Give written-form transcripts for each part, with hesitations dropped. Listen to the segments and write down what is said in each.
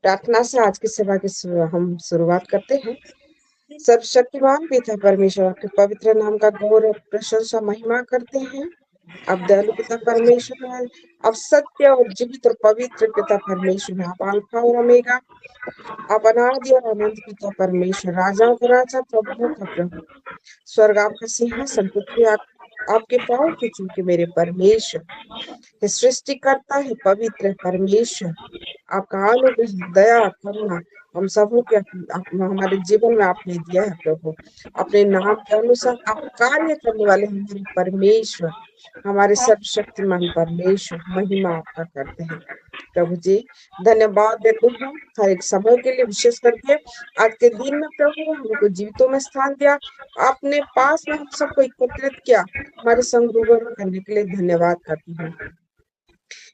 प्रार्थना से आज की सेवा की हम शुरुआत करते हैं। सर्वशक्तिमान पिता परमेश्वर के पवित्र नाम का गौरव प्रशंसा महिमा करते हैं। अब दयालु पिता परमेश्वर है, अब सत्य और जीवित और पवित्र पिता परमेश्वर है। आप अल्फा और ओमेगा, आप अनादि और अनंत पिता परमेश्वर, राजाओं का राजा, प्रभुओं का प्रभु। स्वर्ग आपका सिंहासन, पृथ्वी आपके पाँव की चूंकि मेरे परमेश्वर ये सृष्टिकर्ता है, पवित्र परमेश्वर। आपका अनुग्रह, दया, करुणा हम सबों के हमारे जीवन में आपने दिया है प्रभु। अपने नाम के अनुसार आप कार्य करने वाले हमारे परमेश्वर, हमारे सर्वशक्तिमान परमेश्वर, महिमा आपका करते हैं प्रभु जी। धन्यवाद देते हैं हर एक समय के लिए, विशेष करके आज के दिन में प्रभु हमको जीवितों में स्थान दिया, आपने पास में हम सबको एकत्रित किया, हमारे संग रूबरू करने के लिए धन्यवाद करती हूँ।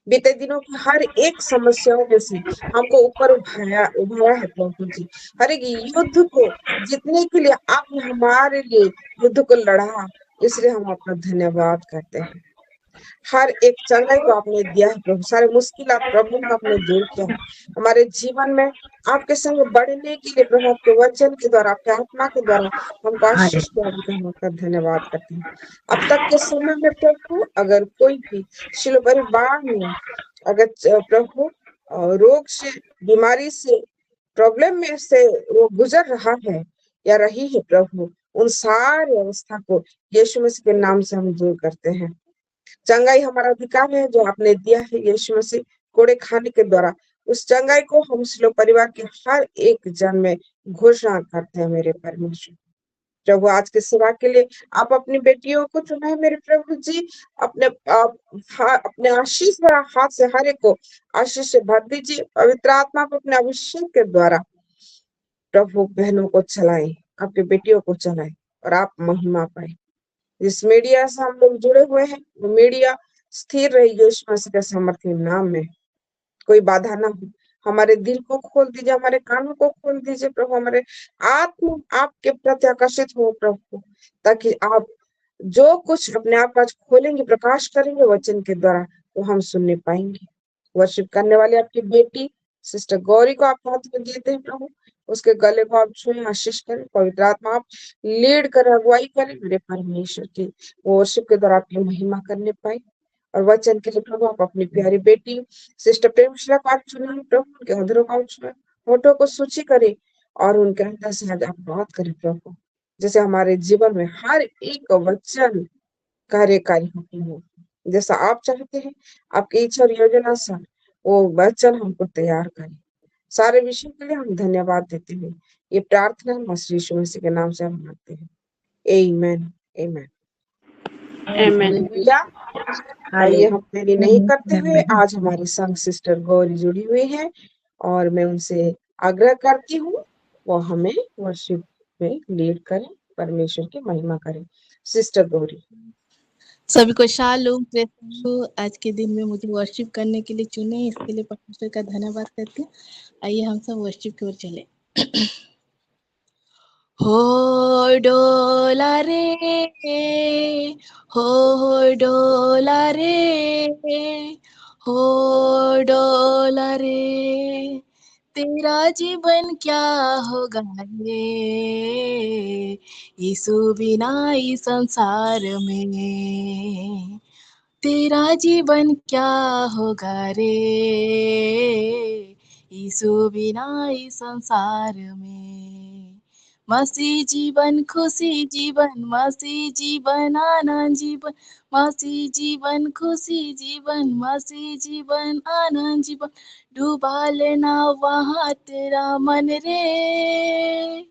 बीते दिनों की हर एक समस्याओं में से हमको ऊपर उभारा है प्रभु जी। हर एक युद्ध को जीतने के लिए आपने हमारे लिए युद्ध को लड़ा, इसलिए हम आपका धन्यवाद करते हैं। हर एक चंगाई को आपने दिया है प्रभु, सारे मुश्किल प्रभु को आपने दूर किया है हमारे जीवन में। आपके संग बढ़ने के लिए प्रभु आपके वचन के द्वारा, आपके आत्मा के द्वारा हमको आशीष दिया, हम आपका धन्यवाद करते हैं। अब तक के समय में प्रभु अगर कोई भी शिलो परिवार में अगर प्रभु रोग से, बीमारी से, प्रॉब्लम में से वो गुजर रहा है या रही है प्रभु, उन सारी अवस्था को यीशु मसीह के नाम से हम दूर करते हैं। चंगाई हमारा अधिकार है जो आपने दिया है यीशु मसीह कोड़े खाने के द्वारा, उस चंगाई को हम श्लोक परिवार के हर एक जन में घोषणा करते हैं मेरे परमेश्वर। प्रभु आज के सेवा के लिए आप अपनी बेटियों को चुना है मेरे प्रभु जी, अपने आशीष भरा हाथ से हर एक को आशीष से भर दीजिए। पवित्र आत्मा को अपने अभिषेक के द्वारा प्रभु बहनों को चलाए, आपके बेटियों को चलाए और आप महिमा पाए। जिस मीडिया से हम लोग जुड़े हुए हैं वो मीडिया स्थिर रही यीशु मसीह के सामर्थ्य नाम में, कोई बाधा ना हो। हमारे दिल को खोल दीजिए, हमारे कानों को खोल दीजिए प्रभु, हमारे आत्मा आपके प्रति आकर्षित हो प्रभु, ताकि आप जो कुछ अपने आप आज खोलेंगे, प्रकाश करेंगे वचन के द्वारा, वो हम सुनने पाएंगे। वर्शिप करने वाली आपकी बेटी सिस्टर गौरी को आप हाथ में देते हैं प्रभु, उसके गले को आप छुए, आशीष करें। पवित्र आत्मा आप लीड कर अगुवाई करें मेरे परमेश्वर की, वो वर्शिप के द्वारा आपकी महिमा करने पाए। और वचन के लिए प्रभु आप अपनी प्यारी बेटी सिस्टर प्रेमशिला को आप चुने प्रभु, उनके अधरों को छुए, होठों को सूची करे और उनके अंदर से आज आप बात करें प्रभु, जैसे हमारे जीवन में हर एक वचन कार्यकारी होती हो, जैसा आप चाहते हैं। आपकी इच्छा और योजना से वो वचन हमको तैयार करें। सारे विषय के लिए हम धन्यवाद देते हैं। ये प्रार्थना मसीह यीशु मसीह के नाम से हम मांगते हैं, आमीन आमीन। हालेलुया। आइए हम देरी नहीं करते हुए, आज हमारे संग सिस्टर गौरी जुड़ी हुई है और मैं उनसे आग्रह करती हूँ वो हमें वर्शिप में लीड करें, परमेश्वर की महिमा करें। सिस्टर गौरी। सभी को शालोम। आज के दिन में मुझे वर्शिप करने के लिए चुने, इसके लिए परमेश्वर का धन्यवाद करती हूँ। आइए हम सब वर्शिप की ओर चले। हो डोला रे, हो डोला रे, हो डोला रे, तेरा जीवन क्या होगा रे, यीशु बिना इस संसार में, तेरा जीवन क्या होगा रे, यीशु बिना इस संसार में। मसीह जीवन खुशी जीवन, मसीह जीवन आनंद जीवन, मसीह जीवन खुशी जीवन, मसीह जीवन आनंद जीवन, डूबा लेना वहाँ तेरा मन रे,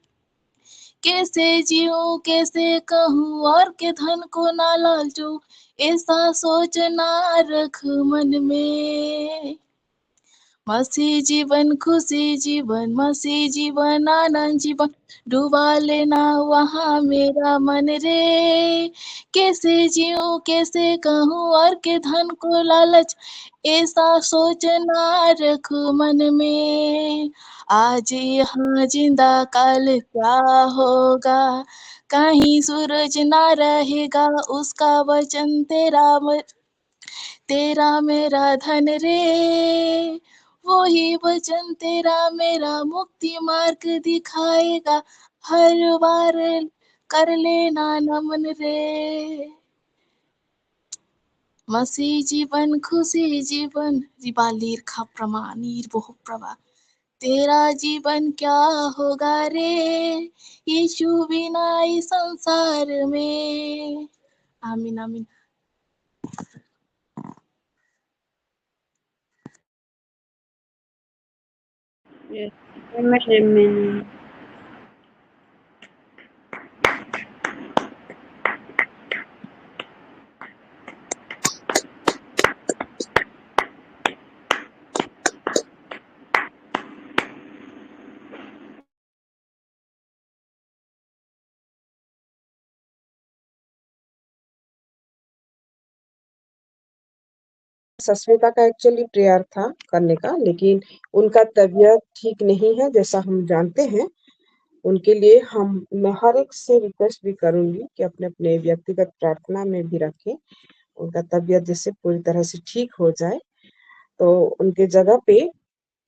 कैसे जीऊं कैसे कहूँ और के धन को ना लालचूं, ऐसा सोचना रख मन में। मसीह जीवन खुशी जीवन, मसीह जीवन आनंद जीवन, डूबा लेना वहाँ मेरा मन रे, कैसे जीऊं कैसे कहूँ और के धन को लालच, ऐसा सोचना रखो मन में। आज यहाँ जिंदा कल क्या होगा, कहीं सूरज ना रहेगा, उसका वचन तेरा मेरा धन रे, वो ही वचन तेरा मेरा मुक्ति मार्ग दिखाएगा, हर बार कर लेना नमन रे। मसीह जीवन खुशी जीवन रिबालीर खा प्रमाणीर बहु प्रभा, तेरा जीवन क्या होगा रे यीशु बिना इस संसार में। आमीन आमीन। Yes. Amen. Amen. सस्मिता का एक्चुअली प्रेयर था करने का, लेकिन उनका तबीयत ठीक नहीं है जैसा हम जानते हैं। उनके लिए मैं हर एक से रिक्वेस्ट भी करूंगी कि अपने अपने व्यक्तिगत प्रार्थना में भी रखें, उनका तबीयत जैसे पूरी तरह से ठीक हो जाए। तो उनके जगह पे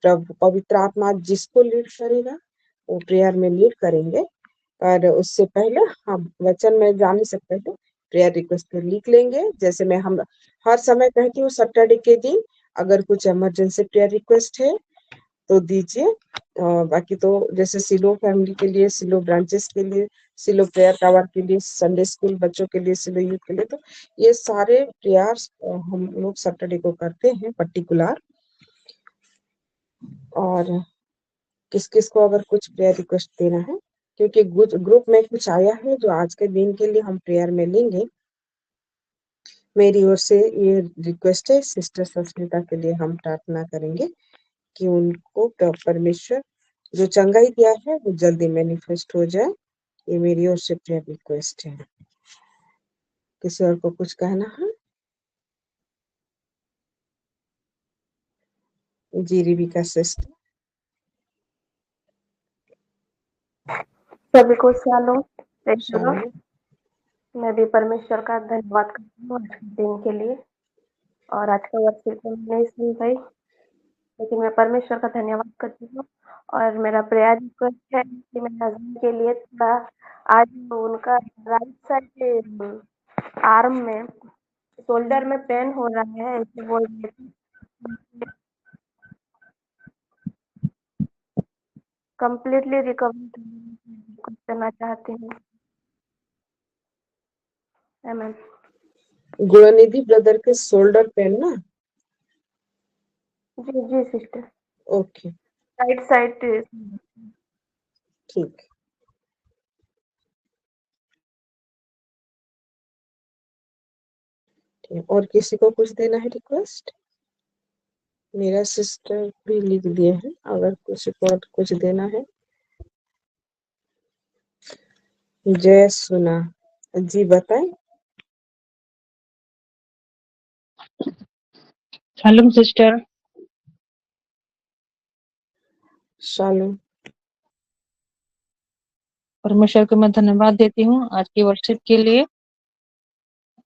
प्रभु पवित्र आत्मा जिसको लीड करेगा वो प्रेयर में लीड करेंगे। पर उससे पहले हम वचन में जाने से पहले प्रेयर रिक्वेस्ट लिख लेंगे। जैसे मैं हम हर समय कहती हूँ, सैटरडे के दिन अगर कुछ इमरजेंसी प्रेयर रिक्वेस्ट है तो दीजिए। बाकी तो जैसे सिलो फैमिली के लिए, सिलो ब्रांचेस के लिए, सिलो प्रेयर टावर के लिए, संडे स्कूल बच्चों के लिए, सिलो यूथ के लिए, तो ये सारे प्रेयर्स हम लोग सैटरडे को करते हैं पर्टिकुलर। और किस किस को अगर कुछ प्रेयर रिक्वेस्ट देना है, क्योंकि ग्रुप में कुछ आया है जो आज के दिन के लिए हम प्रेयर में लेंगे। मेरी ओर से ये रिक्वेस्ट है, सिस्टर सस्मिता के लिए हम प्रार्थना करेंगे कि उनको परमेश्वर जो चंगाई दिया है वो जल्दी मैनिफेस्ट हो जाए। ये मेरी ओर से प्रेयर रिक्वेस्ट है। किसी और को कुछ कहना है? जी रिबिका सिस्टर। सभी को shalom. Praise the Lord. Shalom. मैं भी परमेश्वर का धन्यवाद करती हूँ आज के दिन के लिए, और आज का वर्षिप तो मैं नहीं सुन पाई, लेकिन मैं परमेश्वर का धन्यवाद करती हूँ। और मेरा प्रेयर रिक्वेस्ट है कि मेरे हस्बैंड के लिए थोड़ा आज उनका राइट साइड आर्म में शोल्डर में पेन हो रहा है, ऐसे बोल रहे थे। कंप्लीटली रिकवर करना चाहती हूँ। आमीन। गुणनिधि ब्रदर के शोल्डर पेन ना? जी जी सिस्टर, ओके राइट साइड। ठीक। और किसी को कुछ देना है रिक्वेस्ट? मेरा सिस्टर भी लिख दिए हैं, अगर कुछ को कुछ देना है। जय सुना जी बताएं। Shalom sister. शालोम। परमेश्वर को मैं धन्यवाद देती हूँ आज की वर्शिप के लिए,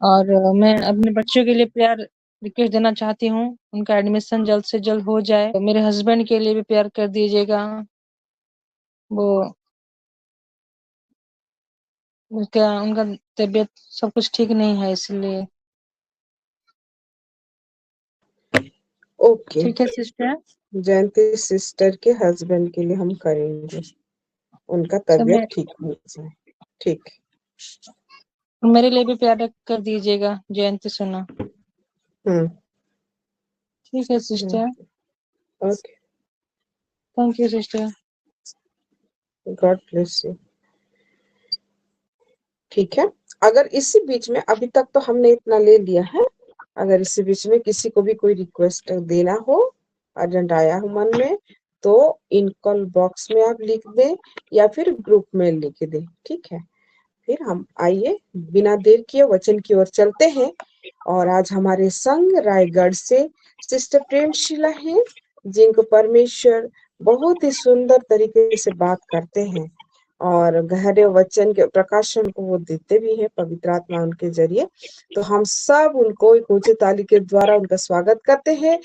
और मैं अपने बच्चों के लिए प्यार रिक्वेस्ट देना चाहती हूँ, उनका एडमिशन जल्द से जल्द हो जाए। तो मेरे हस्बैंड के लिए भी प्यार कर दीजिएगा, वो उनका तबीयत सब कुछ ठीक नहीं है, इसलिए। ओके ठीक है सिस्टर। जयंती सिस्टर के हस्बैंड के लिए हम करेंगे, उनका तबीयत ठीक हो जाए। ठीक। मेरे लिए भी प्यार कर दीजिएगा, जयंती सुना। ठीक है sister. Okay thank you sister. God bless you. ठीक है, अगर इसी बीच में अभी तक तो हमने इतना ले लिया है, अगर इसी बीच में किसी को भी कोई रिक्वेस्ट देना हो, अर्जेंट आया हो मन में, तो इन कॉल बॉक्स में आप लिख दें या फिर ग्रुप में लिख दें। ठीक है, फिर हम आइए बिना देर किए वचन की ओर चलते हैं। और आज हमारे संग रायगढ़ से सिस्टर प्रेमशीला है, जिनको परमेश्वर बहुत ही सुंदर तरीके से बात करते हैं। और गहरे वचन के प्रकाशन को वो देते भी हैं पवित्र आत्मा उनके जरिए। तो हम सब उनको एक ऊंची ताली के द्वारा उनका स्वागत करते हैं।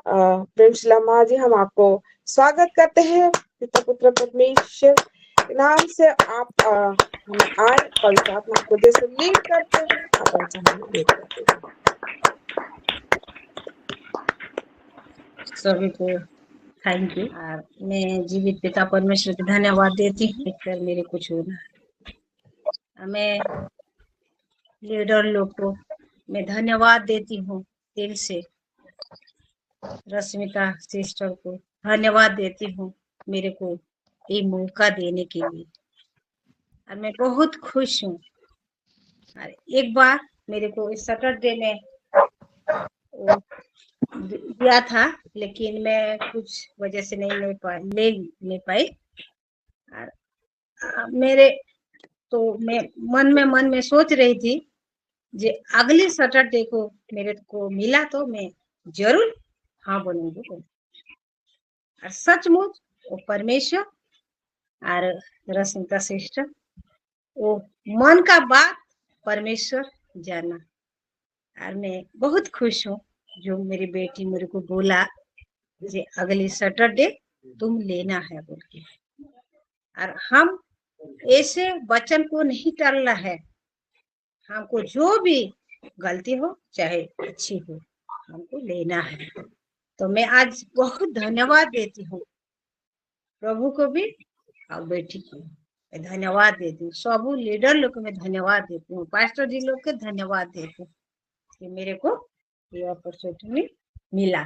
प्रेमशिला माँ जी, हम आपको स्वागत करते हैं पिता पुत्र परमेश्वर के नाम से। आप हमें आए पवित्र आत्मा को जैसे लीड करते हैं, आप ऐसा हमें लीड करते हैं। सभी को थैंक यू। और मैं जीवित पिता परमेश्वर को धन्यवाद देती हूँ कर मेरे कुछ होना। मैं लीडर लोग को मैं धन्यवाद देती हूँ दिल से। रश्मिका सिस्टर को धन्यवाद देती हूँ मेरे को ये मौका देने के लिए। और मैं बहुत खुश हूँ। और एक बार मेरे को इस सैटरडे में दिया था, लेकिन मैं कुछ वजह से ले नहीं पाई। और मेरे तो मैं मन में सोच रही थी जे अगले सैटरडे को मेरे को मिला तो मैं जरूर हाँ बोलूंगी। और सचमुच वो परमेश्वर और रश्मिका सिस्टर वो मन का बात परमेश्वर जाना। और मैं बहुत खुश हूँ जो मेरी बेटी मेरे को बोला जे अगले सैटरडे तुम लेना है बोल के। और हम ऐसे वचन को नहीं टालना है। हमको जो भी गलती हो चाहे अच्छी हो हमको लेना है। तो मैं आज बहुत धन्यवाद देती हूँ प्रभु को भी और बेटी को मैं धन्यवाद देती हूँ। सब लीडर लोग को मैं धन्यवाद देती हूँ। पास्टर जी लोग के धन्यवाद देती हूँ कि मेरे को ये अपॉर्चुनिटी मिला।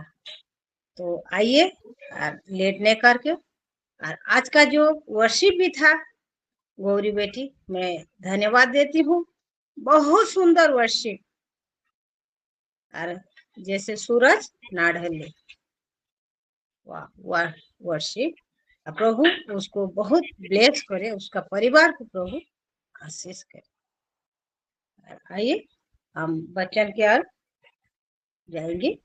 तो आइए लेट नहीं करके। और आज का जो वर्शिप भी था गौरी बेटी, मैं धन्यवाद देती हूँ। बहुत सुंदर वर्शिप। और जैसे सूरज ना ढले वाह वर्शिप। प्रभु उसको बहुत ब्लेस करे, उसका परिवार को प्रभु आशीष करे। आइए हम वचन की ओर जाएंगे।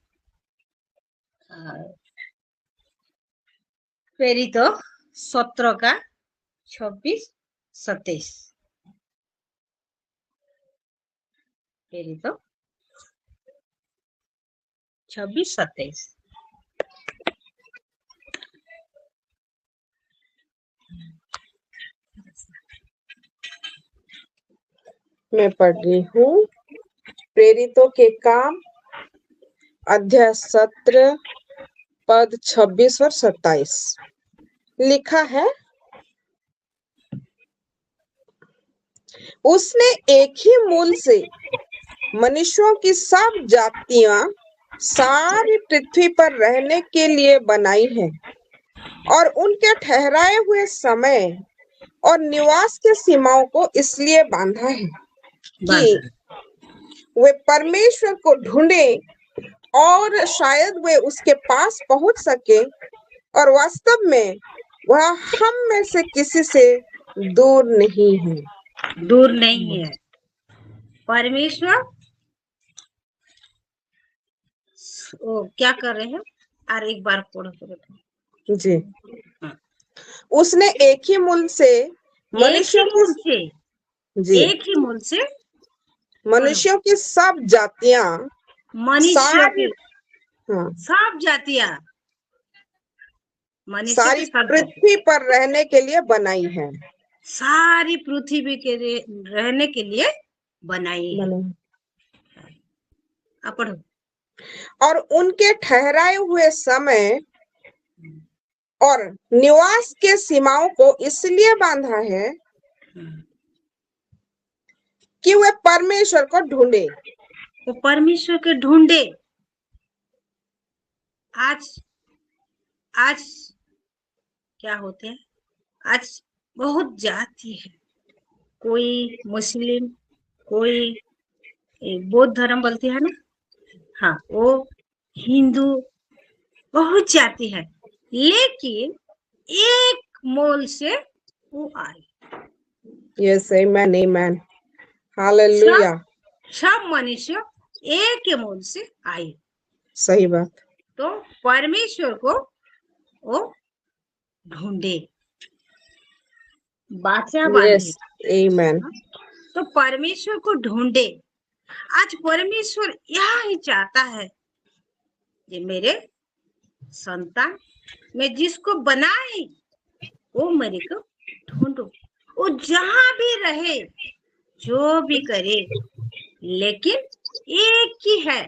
प्रेरित 17 का 26-27। प्रेरित 26-27। मैं पढ़ रही हूँ। प्रेरितों के काम अध्याय 17 पद 26 और 27 लिखा है। उसने एक ही मूल से मनुष्यों की सब जातियां सारी पृथ्वी पर रहने के लिए बनाई है और उनके ठहराए हुए समय और निवास के सीमाओं को इसलिए बांधा है कि वे परमेश्वर को ढूंढे और शायद वे उसके पास पहुंच सके। और वास्तव में वह हम में से किसी से दूर नहीं है। दूर नहीं है। परमेश्वर वो क्या कर रहे हैं? और एक बार पढ़ो जी। उसने एक ही मूल से मनुष्यों की सब जातियां सारी पृथ्वी पर रहने के लिए बनाई है। सारी पृथ्वी के रहने के लिए बनाई है। पढ़ो। और उनके ठहराए हुए समय और निवास के सीमाओं को इसलिए बांधा है कि वे परमेश्वर को ढूंढे। वो परमेश्वर के ढूंढे। आज क्या होते हैं? आज बहुत जाति है। कोई मुस्लिम, कोई बौद्ध धर्म बोलती है ना, हाँ, वो हिंदू, बहुत जाति है। लेकिन एक मूल से वो आई। यस, आमेन, आमेन, हालेलुया। सब मनुष्य एक मूल से आई। सही बात। तो परमेश्वर को वो ढूंढे। बाचा बांधे। Yes. Amen. तो परमेश्वर को ढूंढे। आज परमेश्वर यह ही चाहता है कि मेरे संतान में जिसको बनाए वो मेरे को ढूंढो। वो जहां भी रहे, जो भी करे, लेकिन एक ही है।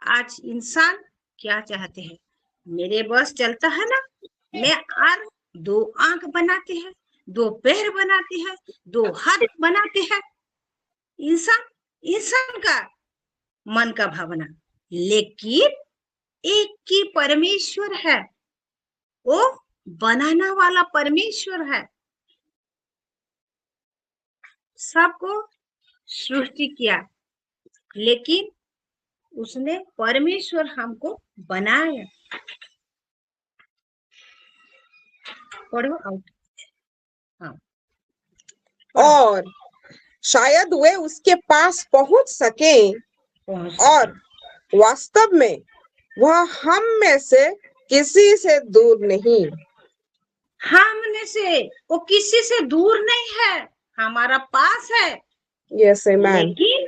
आज इंसान क्या चाहते हैं? मेरे बस चलता है ना, मैं और 2 आंख बनाते हैं, 2 पैर बनाते हैं, 2 हाथ बनाते हैं। इंसान का मन का भावना, लेकिन एक ही परमेश्वर है, वो बनाना वाला परमेश्वर है। सबको सृष्टि किया, लेकिन उसने परमेश्वर हमको बनाया। पढ़ो आउट। हाँ। और शायद वे उसके पास पहुंच सके, और वास्तव में वह हम में से किसी से दूर नहीं। हमने से वो किसी से दूर नहीं है, हमारा पास है। Yes, amen. लेकिन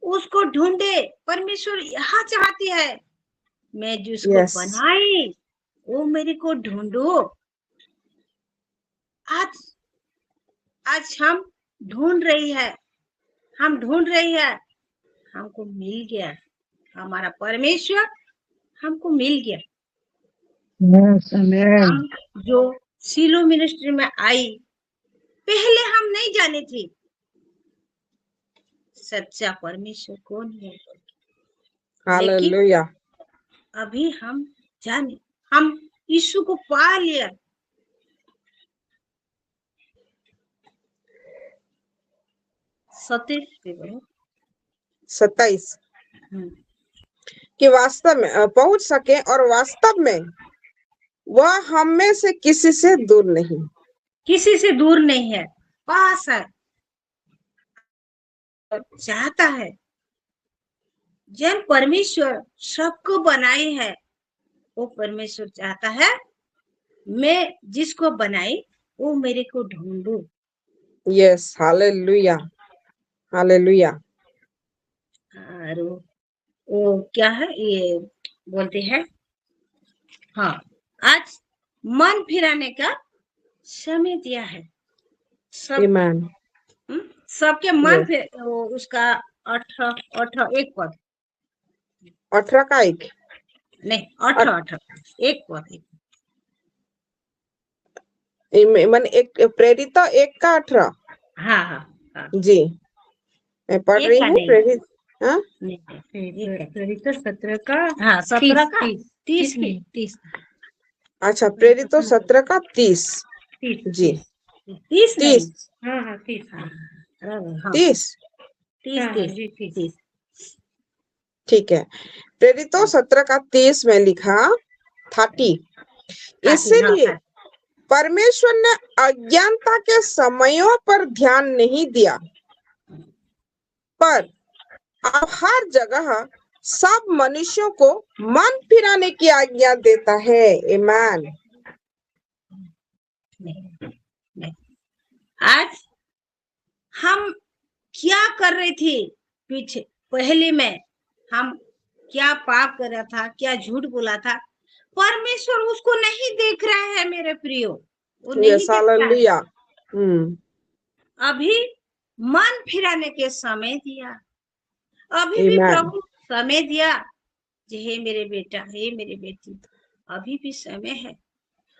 उसको ढूंढे। परमेश्वर यहाँ चाहती है, मैं जिसको Yes. बनाई वो मेरे को ढूंढो। आज हम ढूंढ रही है, हमको मिल गया। हमारा परमेश्वर हमको मिल गया। Yes, amen. हम जो सिलो मिनिस्ट्री में आई, पहले हम नहीं जाने थे सच्चा परमेश्वर कौन है। Hallelujah. अभी हम जाने, हम यीशु को पा लिया। सत्य 27 कि वास्तव में पहुंच सके, और वास्तव में वह हम में से किसी से दूर नहीं। किसी से दूर नहीं है, पास है, चाहता है। जब परमेश्वर सबको बनाए है, वो परमेश्वर चाहता है मैं जिसको बनाई वो मेरे को ढूंढू। Yes, hallelujah, hallelujah. और वो क्या है, ये बोलते हैं, हाँ, आज मन फिराने का समय दिया है। आमीन। सबके मन फिर उसका 18 एक पद 18 का एक नहीं 18 एक पद मन एक प्रेरित 1 का 18। हाँ हाँ हाँ जी, मैं पढ़ रही हूँ। प्रेरित प्रेरित 17 का, हाँ 17 का 30। अच्छा, प्रेरित 17 का 30। जी 30। हाँ हाँ 30 ठीक है। प्रेरित 17 का 30 में लिखा 30। इसीलिए परमेश्वर ने अज्ञानता के समयों पर ध्यान नहीं दिया, पर अब हर जगह सब मनुष्यों को मन फिराने की आज्ञा देता है। आमीन। आज हम क्या कर रहे थे पीछे, पहले में हम क्या पाप कर रहा था, क्या झूठ बोला था, परमेश्वर उसको नहीं देख रहा है मेरे प्रियो, वो नहीं देख रहा है। अभी मन फिराने के समय दिया, अभी भी प्रभु समय दिया। हे मेरे बेटा, हे मेरे बेटी, अभी भी समय है।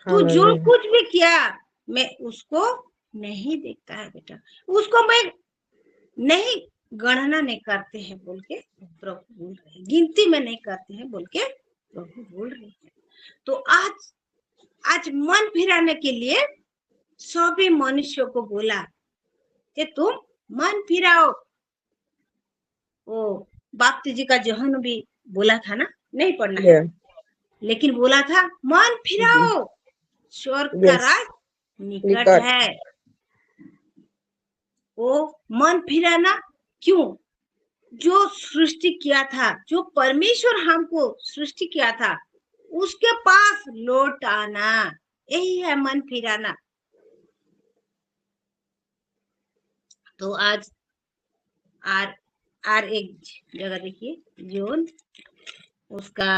तू जो कुछ भी किया मैं उसको नहीं देखता है बेटा, उसको मैं नहीं गणना नहीं करते हैं बोल के प्रभु बोल रहे हैं, गिनती में नहीं करते हैं बोल के प्रभु बोल रहे हैं। तो आज मन फिराने के लिए सभी मनुष्यों को बोला कि तुम मन फिराओ। वो बाप्ती जी का जहन भी बोला था ना, नहीं पढ़ना है, लेकिन बोला था मन फिराओ, स्वर्ग का राज निकट है। वो मन फिराना क्यों? जो सृष्टि किया था, जो परमेश्वर हमको सृष्टि किया था, उसके पास लौट आना, यही है मन फिराना। तो आज आर एक जगह देखिए जोन उसका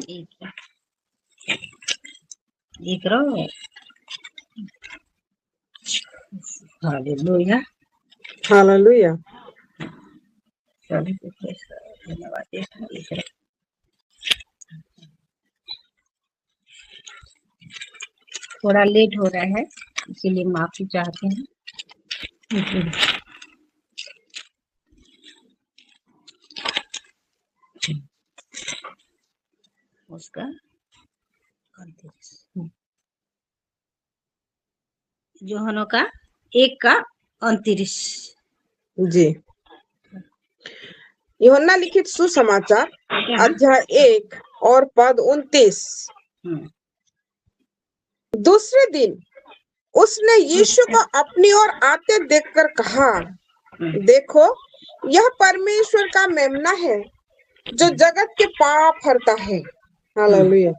एक एक रो हालेलुया हालेलुया। धन्यवाद। थोड़ा लेट हो रहा है इसीलिए माफी चाहते हैं। उसका यूहन्ना का 1:29 जी। यूहन्ना लिखित सुसमाचार अध्याय 1 और पद 29। दूसरे दिन उसने यीशु को अपनी ओर आते देखकर कहा, देखो यह परमेश्वर का मेमना है जो जगत के पाप हरता है। हालेलुया।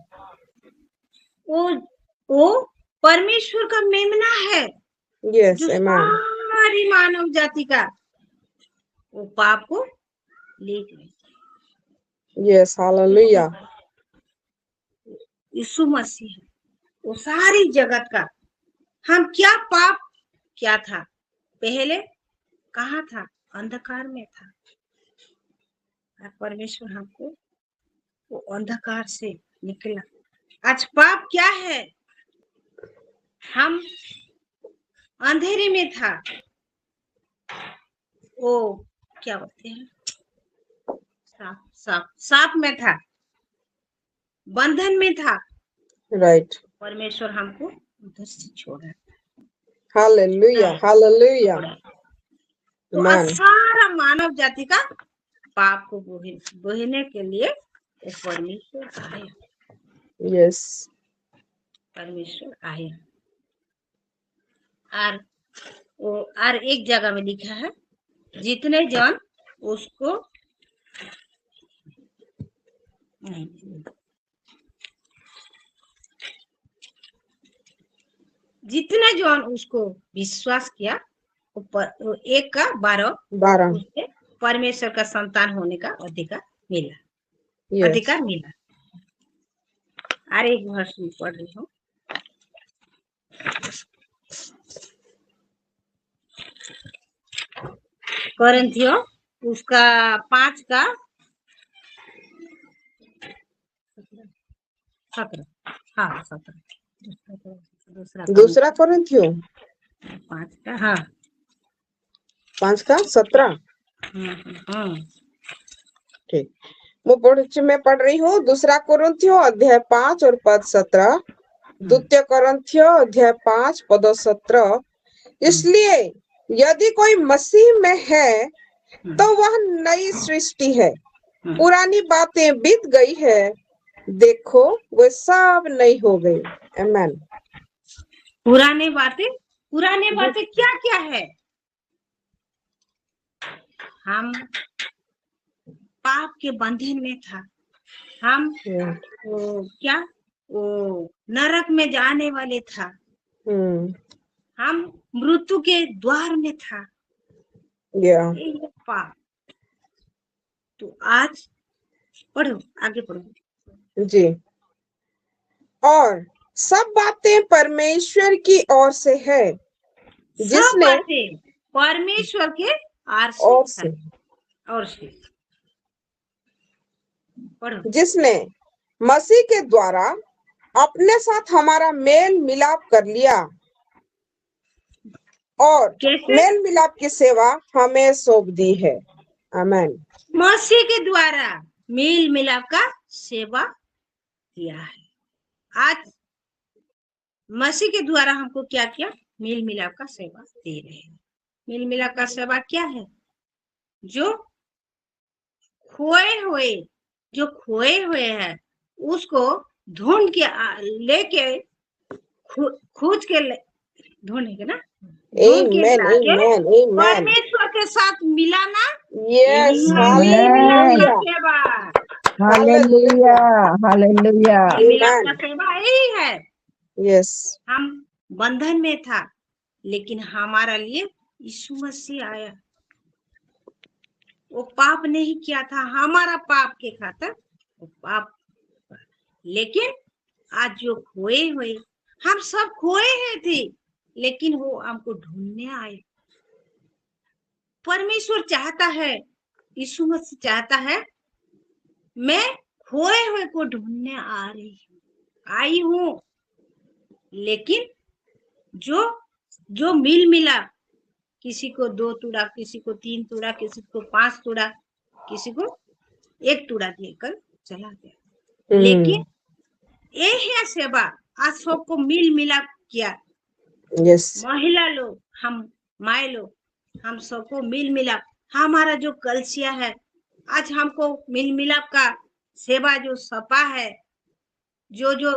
वो परमेश्वर का मेमना है यस जो आमेन। सारी मानव जाति का वो पाप को ले गए। Yes hallelujah. यीशु मसीह वो सारी जगत का हम क्या पाप क्या था पहले कहाँ था अंधकार में था और परमेश्वर हमको वो अंधकार से निकला। आज पाप क्या है हम अंधेरे में था वो क्या बोलते हैं सांप में था बंधन में था। राइट। परमेश्वर हमको उधर से छोड़ा। Hallelujah hallelujah. तो सारा मानव जाति का पाप को बोहने के लिए परमेश्वर आया। यस परमेश्वर आया। और एक जगह में लिखा है जितने जन उसको जितने जन उसको विश्वास किया वो 1:12 उसके परमेश्वर का संतान होने का अधिकार मिला। yes. अधिकार मिला। अरे एक वर्ष में पढ़ रही हूँ। कोरिन्थियों उसका 5:17 हाँ 17 दूसरा कोरिन्थियों 5:17 ठीक। मैं पढ़ रही हूँ दूसरा कोरिन्थियों अध्याय 5 और पद 17, द्वितीय कोरिन्थियों अध्याय 5 पद 17। इसलिए यदि कोई मसीह में है तो वह नई सृष्टि है, पुरानी बातें बीत गई है, देखो वे सब नई हो गई। आमेन। पुराने बातें क्या क्या है? हम पाप के बंधन में था। हम वो नरक में जाने वाले था। हम मृत्यु के द्वार में था। पाप। तो आज पढ़ो, आगे पढ़ो जी। और सब बातें परमेश्वर की ओर से है, जिसने परमेश्वर के और से पढ़ो। जिसने मसीह के द्वारा अपने साथ हमारा मेल मिलाप कर लिया और मेल मिलाप की सेवा हमें सौंप दी है। आमेन। मसीह के द्वारा मेल मिलाप का सेवा किया है। आज मसीह के द्वारा हमको क्या किया? मेल मिलाप का सेवा दे रहे हैं। मेल मिलाप का सेवा क्या है? जो खोए हुए हैं उसको ढूंढ के लेके खोज के ढूंढेंगे ना, ढूंढ के Amen, लाके amen, amen. परमेश्वर के साथ मिलाना, Yes, यही है मेल मिलाप का hallelujah, सेवा। Hallelujah, hallelujah. मेल मिलाप का amen. सेवा यही है। Yes, हम बंधन में था, लेकिन हमारा लिए यीशु मसीह आया। वो पाप नहीं किया था, हमारा पाप के खातिर वो पाप, लेकिन आज जो खोए हुए, हम सब खोए हैं थे, लेकिन वो हमको ढूंढने आए। परमेश्वर चाहता है, यीशु मसीह चाहता है, मैं खोए हुए को ढूंढने आई हूँ। लेकिन जो मिल मिला, किसी को 2 टुकड़ा, किसी को 3 टुकड़ा, किसी को 5 टुकड़ा, किसी को 1 टुकड़ा देकर चला गया। लेकिन ये है सेवा, आज सबको मिल मिलाप किया। yes, महिला लोग, हम माए लोग, हम सबको मिल मिलाप, हमारा जो कलसिया है, आज हमको मिल मिलाप का सेवा जो सपा है, जो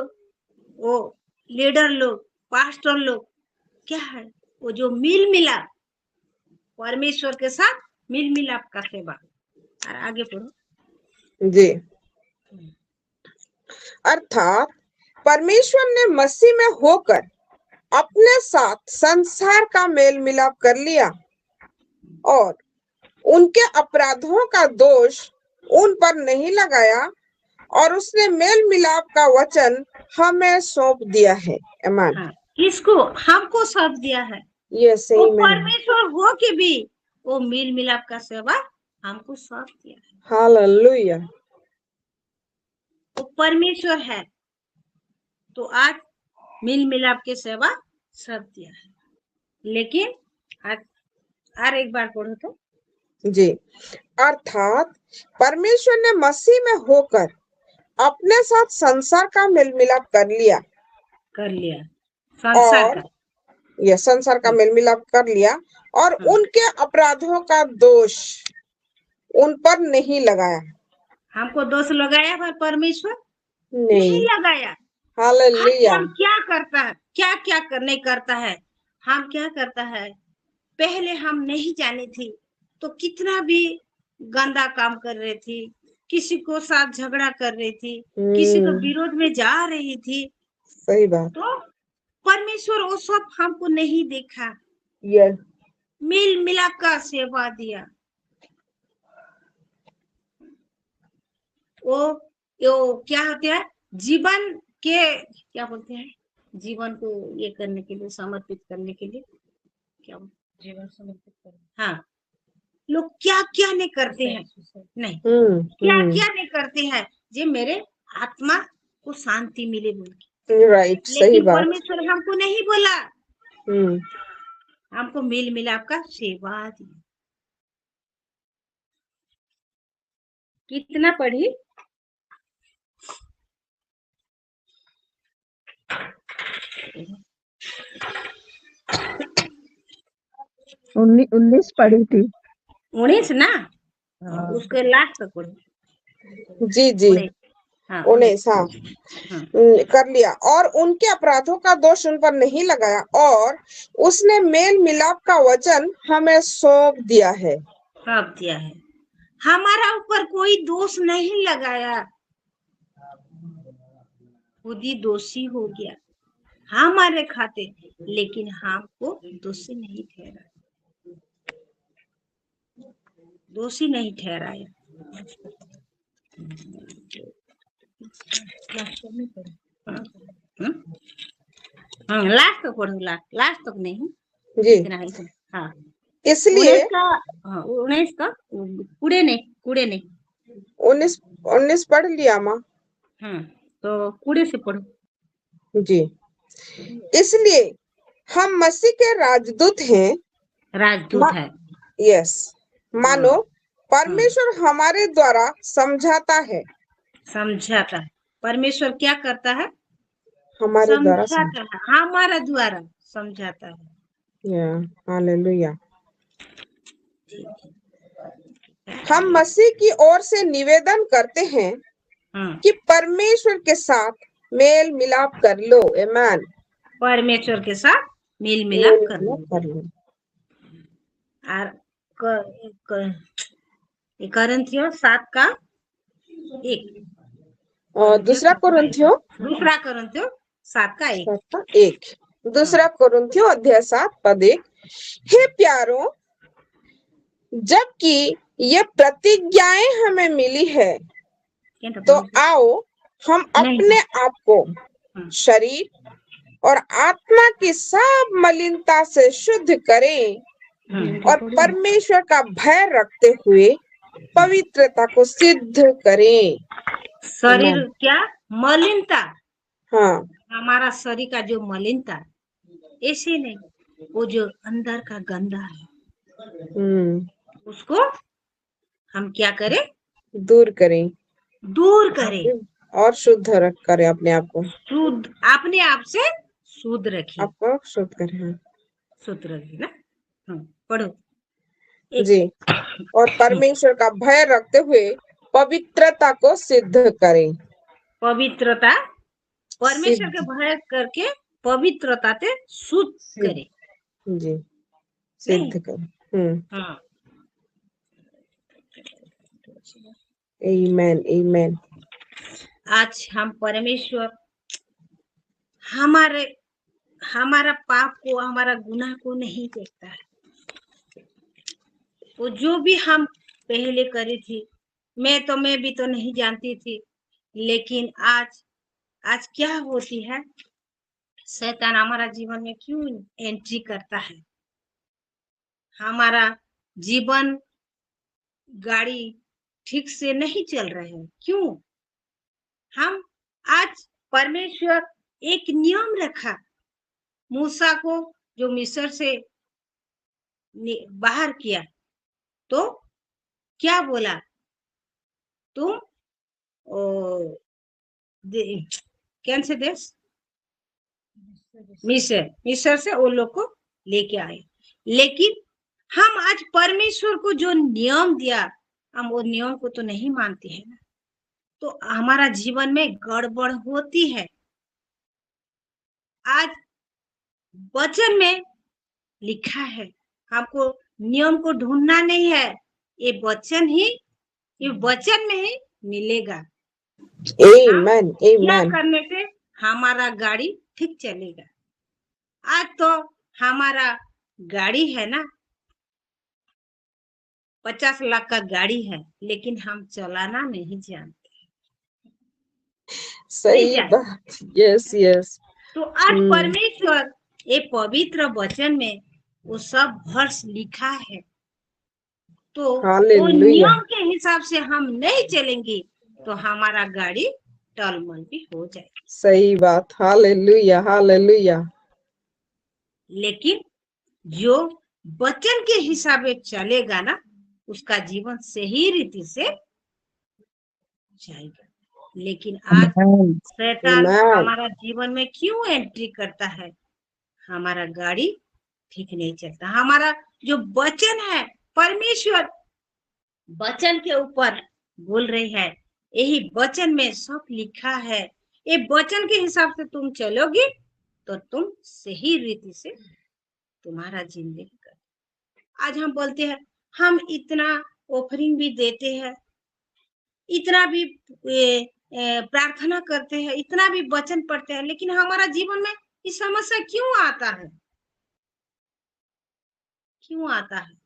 वो लीडर लोग, पास्टर लोग, क्या है वो जो मिल मिलाप, परमेश्वर के साथ मिल मिलाप का सेवा। और आगे पढ़ो जी। अर्थात परमेश्वर ने मसीह में होकर अपने साथ संसार का मेल मिलाप कर लिया और उनके अपराधों का दोष उन पर नहीं लगाया, और उसने मेल मिलाप का वचन हमें सौंप दिया है। आमीन। हाँ, किसको? हमको सौंप दिया है। यस, वो आमीन। परमेश्वर हो के भी वो मिल मिलाप का सेवा हमको सौंप दिया है। हालेलुया। वो परमेश्वर है, तो आज मिल मिलाप के सेवा सब दिया है। लेकिन आज और एक बार पढ़ो तो। जी। अर्थात परमेश्वर ने मसीह में होकर अपने साथ संसार का मेल मिलाप कर लिया संसार और का, यह संसार का मेल मिलाप कर लिया और उनके अपराधों का दोष उन पर नहीं लगाया। हमको दोष लगाया पर परमेश्वर नहीं नहीं लगाया। आज हालेलुया। हम क्या करता है, क्या क्या नहीं करता है, हम क्या करता है, पहले हम नहीं जानी थी तो कितना भी गंदा काम कर रही थी, किसी को साथ झगड़ा कर रही थी, किसी को विरोध में जा रही थी। सही बात। तो परमेश्वर वो सब हमको नहीं देखा, यस, मिल मिलाप का सेवा दिया। वो क्या होता है, जीवन के क्या बोलते हैं, जीवन को ये करने के लिए, समर्पित करने के लिए, क्या जीवन समर्पित करने, हाँ, लोग क्या क्या नहीं करते हैं, नहीं क्या क्या नहीं करते हैं, जे मेरे आत्मा को शांति मिले बोल के। राइट, सही लेकिन बात। परमेश्वर हमको नहीं बोला, हमको मिल मिलाप का सेवा दिया। कितना पढ़ी? 19 पढ़ी थी। 19 ना? उसके लास्ट तक पढ़ो। जी जी, 19 हाँ कर लिया और उनके अपराधों का दोष उन पर नहीं लगाया, और उसने मेल मिलाप का वचन हमें सौंप दिया है। हमारा ऊपर कोई दोष नहीं लगाया, खुद ही दोषी हो गया हमारे खाते, लेकिन हमको दोषी नहीं ठहराया। लास्ट तक पढ़ो, लास्ट तक नहीं जी। इतना ही। हाँ, इसलिए 19 का कूड़े नहीं 19 पढ़ लिया माँ। तो कूड़े से पढ़ो। जी। इसलिए हम मसीह के राजदूत हैं। राजदूत है। यस, मानो परमेश्वर हमारे द्वारा समझाता है। समझाता है। परमेश्वर क्या करता है? हमारे द्वारा समझाता है, हमारा द्वारा समझाता है। हालेलुया। हम मसीह की ओर से निवेदन करते हैं कि परमेश्वर के साथ मेल मिलाप कर लो। आमीन। परमेश्वर के साथ मेल मिलाप कर लो। और कोरिन्थियों 7:1 और दूसरा कोरिन्थियों 7:1 दूसरा कोरिन्थियों अध्याय 7:1। हे प्यारों, जबकि ये प्रतिज्ञाएं हमें मिली है, तो आओ हम अपने आप को शरीर और आत्मा की सब मलिनता से शुद्ध करें और परमेश्वर का भय रखते हुए पवित्रता को सिद्ध करें। शरीर क्या मलिनता? हाँ, हमारा शरीर का जो मलिनता, ऐसे नहीं, वो जो अंदर का गंदा है, उसको हम क्या करें? दूर करें और शुद्ध करें अपने आप को। शुद्ध, अपने आप से शुद्ध रखिए। आपको शुद्ध करें। शुद्ध रखिए ना। पढ़ो जी। और परमेश्वर का भय रखते हुए पवित्रता को सिद्ध करें। पवित्रता, परमेश्वर का भय करके पवित्रता से शुद्ध करें। जी, सिद्ध करें। आमीन, आमीन। आज हम परमेश्वर हमारा पाप को, हमारा गुनाह को नहीं देखता है। वो जो भी हम पहले करी थी, मैं भी तो नहीं जानती थी, लेकिन आज क्या होती है, शैतान हमारा जीवन में क्यों एंट्री करता है? हमारा जीवन गाड़ी ठीक से नहीं चल रहे हैं, क्यों? हम आज परमेश्वर एक नियम रखा, मूसा को जो मिस्र से बाहर किया, तो क्या बोला? तुम कौन से देश? मिस्र से वो लोग को लेके आए। लेकिन हम आज परमेश्वर को जो नियम दिया, हम वो नियम को तो नहीं मानते हैं ना, तो हमारा जीवन में गड़बड़ होती है। आज वचन में लिखा है, हमको नियम को ढूंढना नहीं है, ये वचन में ही मिलेगा। आमीन, क्या आमीन। करने से हमारा गाड़ी ठीक चलेगा? आज तो हमारा गाड़ी है ना, 50 लाख का गाड़ी है, लेकिन हम चलाना नहीं जानते। सही बात। Yes, yes. तो आज परमेश्वर ये पवित्र वचन में वो सब वर्ष लिखा है, तो वो नियम के हिसाब से हम नहीं चलेंगे तो हमारा गाड़ी टलमल भी हो जाए। सही बात। Hallelujah, hallelujah. लेकिन जो वचन के हिसाब से चलेगा ना, उसका जीवन सही रीति से जाएगा। लेकिन आज शैतान हमारा जीवन में क्यों एंट्री करता है? हमारा गाड़ी ठीक नहीं चलता। हमारा जो वचन है, परमेश्वर वचन के ऊपर बोल रही है, यही वचन में सब लिखा है, ये वचन के हिसाब से तुम चलोगे तो तुम सही रीति से तुम्हारा जिंदगी कर। आज हम बोलते हैं, हम इतना ऑफरिंग भी देते हैं, इतना भी प्रार्थना करते हैं, इतना भी वचन पढ़ते हैं, लेकिन हमारा जीवन में ये समस्या क्यों आता है? क्यों आता है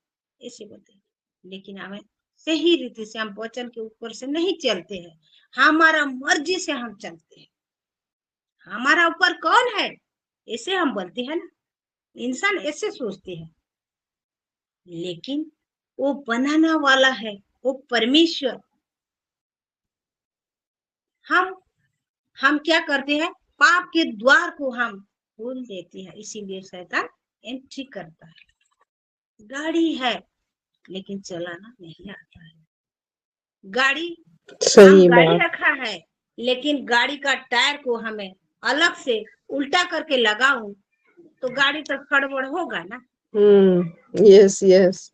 ऐसे बोलते हैं। लेकिन हमें सही रीति से हम वचन के ऊपर से नहीं चलते हैं, हमारा मर्जी से हम चलते हैं। हमारा ऊपर कौन है ऐसे हम बोलते हैं ना, इंसान ऐसे सोचते हैं, लेकिन वो बनाना वाला है, वो परमेश्वर। हम क्या करते हैं? पाप के द्वार को हम खोल देते हैं, इसीलिए शैतान एंट्री करता है। गाड़ी है लेकिन चलाना नहीं आता है। गाड़ी सही गाड़ी बात। रखा है, लेकिन गाड़ी का टायर को हमें अलग से उल्टा करके लगाऊं तो गाड़ी तो खड़बड़ होगा ना। Yes yes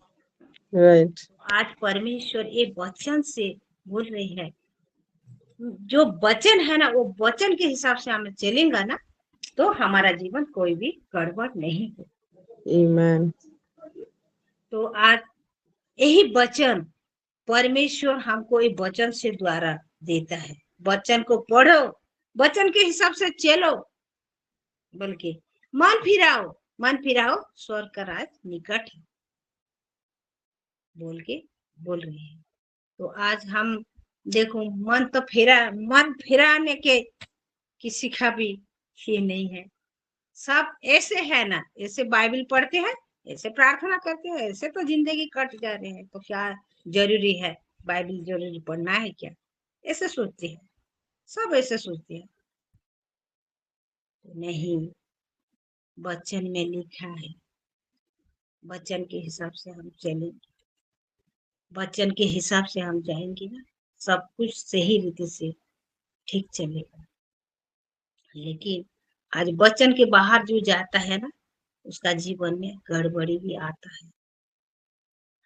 right. आज परमेश्वर एक वचन से बोल रही है, जो वचन है ना, वो वचन के हिसाब से हमें चलेगा ना, तो हमारा जीवन कोई भी गड़बड़ नहीं हो। आमीन। तो आज यही वचन परमेश्वर हमको एक वचन से द्वारा देता है। वचन को पढ़ो, वचन के हिसाब से चलो, बल्कि मन फिराओ, स्वर्ग का राज निकट है, बोल रही है। तो आज हम देखो, मन फिराने के किसी का भी ये नहीं है। सब ऐसे है ना, ऐसे बाइबल पढ़ते हैं, ऐसे प्रार्थना करते हैं, ऐसे तो जिंदगी कट जा रहे हैं, तो क्या जरूरी है बाइबल जरूरी पढ़ना है क्या? ऐसे सोचते हैं, सब ऐसे सोचते हैं। नहीं, वचन में लिखा है, वचन के हिसाब से हम चलेंगे, वचन के हिसाब से हम जाएंगे ना, सब कुछ सही रीति से ठीक चलेगा। लेकिन आज वचन के बाहर जो जाता है ना, उसका जीवन में गड़बड़ी भी आता है।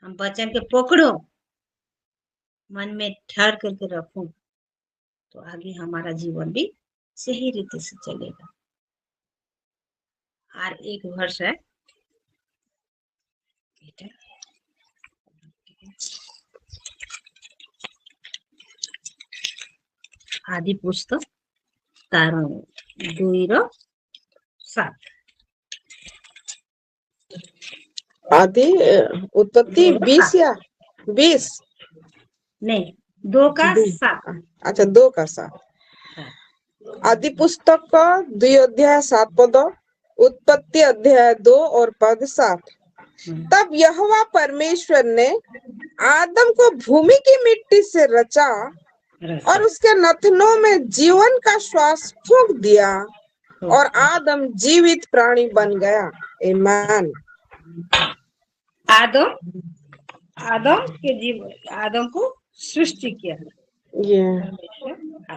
हम वचन के पकड़ो, मन में ठहर करके रखो, तो आगे हमारा जीवन भी सही रीति से चलेगा। और एक वर्ष है आदि पुस्तक 2:7 आदि उत्पत्ति 20 या 20 नहीं, 2:7। अच्छा 2:7। आदि पुस्तक 2 अध्याय 7 पद, उत्पत्ति अध्याय 2 और पद 7। तब यहोवा परमेश्वर ने आदम को भूमि की मिट्टी से रचा और उसके नथनों में जीवन का श्वास फूंक दिया और आदम जीवित प्राणी बन गया। आमीन। आदम को सृष्टि किया,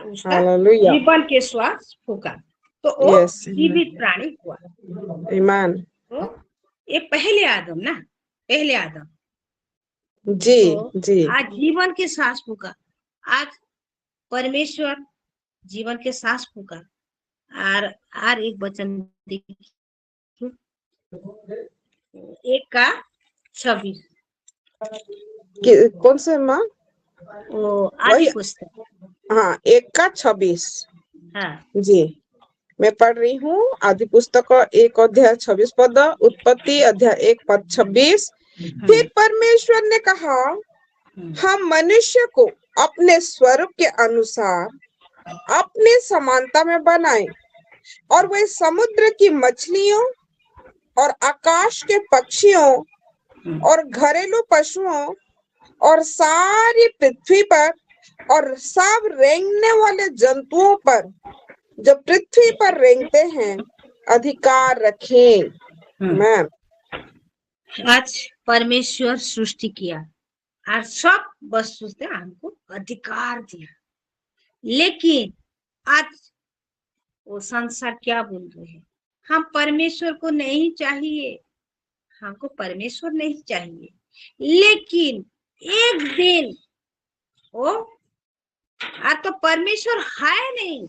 उसका हालेलुया। जीवन के श्वास फूका, तो वो जीवित प्राणी हुआ। आमीन। तो ये पहले आदम जी तो जी। आज जीवन के सांस फूका। आज परमेश्वर जीवन के सांस फूका। और एक वचन 1:26 कौन से माँ? वो आदि पुस्तक, हाँ 1:26। हाँ जी मैं पढ़ रही हूँ। आदि पुस्तक 1 अध्याय 26 पद, उत्पत्ति अध्याय 1 पद 26। फिर परमेश्वर ने कहा, हम मनुष्य को अपने स्वरूप के अनुसार अपने समानता में बनाएं और वे समुद्र की मछलियों और आकाश के पक्षियों और घरेलू पशुओं और सारी पृथ्वी पर और सब रेंगने वाले जंतुओं पर जो पृथ्वी पर रेंगते हैं अधिकार रखें। मैम आज परमेश्वर सृष्टि किया और सब वस्तु से हमको अधिकार दिया, लेकिन आज वो संसार क्या बोल रहे हैं? हम परमेश्वर को नहीं चाहिए, हमको परमेश्वर नहीं चाहिए। लेकिन एक दिन वो आज तो परमेश्वर है नहीं,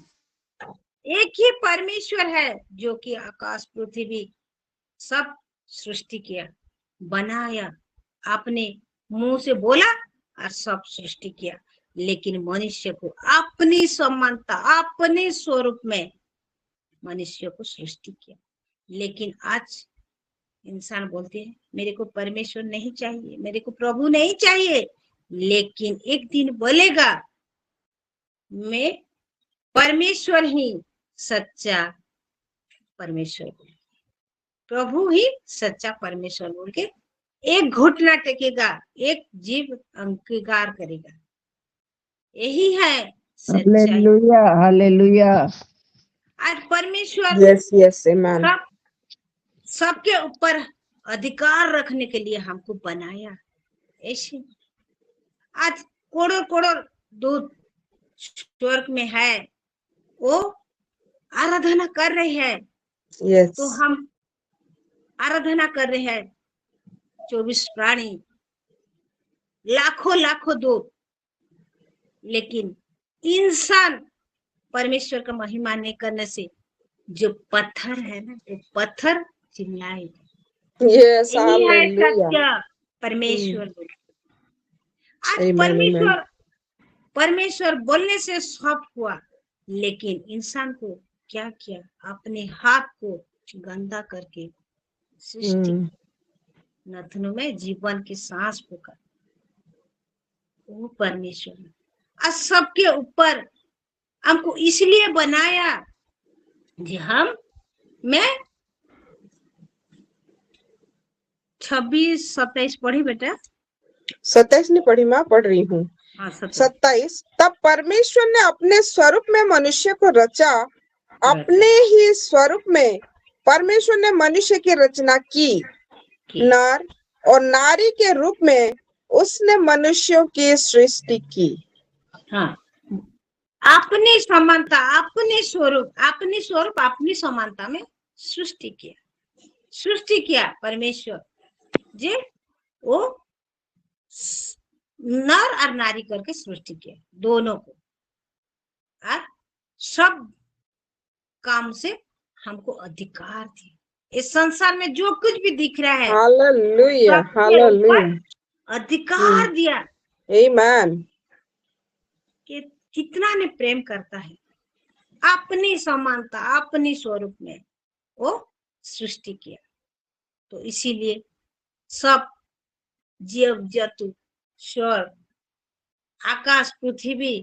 एक ही परमेश्वर है जो कि आकाश पृथ्वी सब सृष्टि किया, बनाया, अपने मुंह से बोला और सब सृष्टि किया। लेकिन मनुष्य को अपनी समानता, अपने स्वरूप में मनुष्य को सृष्टि किया। लेकिन आज इंसान बोलते हैं मेरे को परमेश्वर नहीं चाहिए, मेरे को प्रभु नहीं चाहिए। लेकिन एक दिन बोलेगा मैं परमेश्वर ही सच्चा परमेश्वर, प्रभु ही सच्चा परमेश्वर बोल के एक घुटना टेकेगा, एक जीव अंगीकार करेगा। यही है सच्चाई। Hallelujah hallelujah. आज परमेश्वर यस यस आमीन। सबके ऊपर अधिकार रखने के लिए हमको बनाया। ऐसे आज करोड़ों करोड़ दूत स्वर्ग में है, वो आराधना कर रहे हैं। यस तो हम आराधना कर रहे हैं 24 प्राणी, लाखों लाखों दूत, लेकिन इंसान परमेश्वर का महिमा नहीं करने से जो पत्थर है ना, वो पत्थर चिल्लाए। यस यही है हालेलुया सत्य परमेश्वर बोले। आज आमेन आमेन परमेश्वर बोलने से सब हुआ, लेकिन इंसान को क्या किया, अपने हाथ को गंदा करके सृष्टि नथनों में जीवन की सांस फूका। वो परमेश्वर आज सबके ऊपर हमको इसलिए बनाया जी मैं 26-27 पढ़ी बेटा? 27 नहीं पढ़ी, माँ पढ़ रही हूँ। हाँ 27 तब परमेश्वर ने अपने स्वरूप में मनुष्य को रचा, अपने ही स्वरूप में परमेश्वर ने मनुष्य की रचना की, नर और नारी के रूप में उसने मनुष्यों की सृष्टि की। हाँ, अपनी समानता, अपनी स्वरूप अपनी समानता में सृष्टि किया परमेश्वर जी। वो नर और नारी करके सृष्टि किया दोनों को, और सब काम से हमको अधिकार दिया। इस संसार में जो कुछ भी दिख रहा है, हालेलुया हालेलुया, अधिकार दिया। आमेन। कि कितना ने प्रेम करता है, अपनी समानता अपनी स्वरूप में वो सृष्टि किया। तो इसीलिए सब जीव जंतु, स्वर्ग, आकाश, पृथ्वी,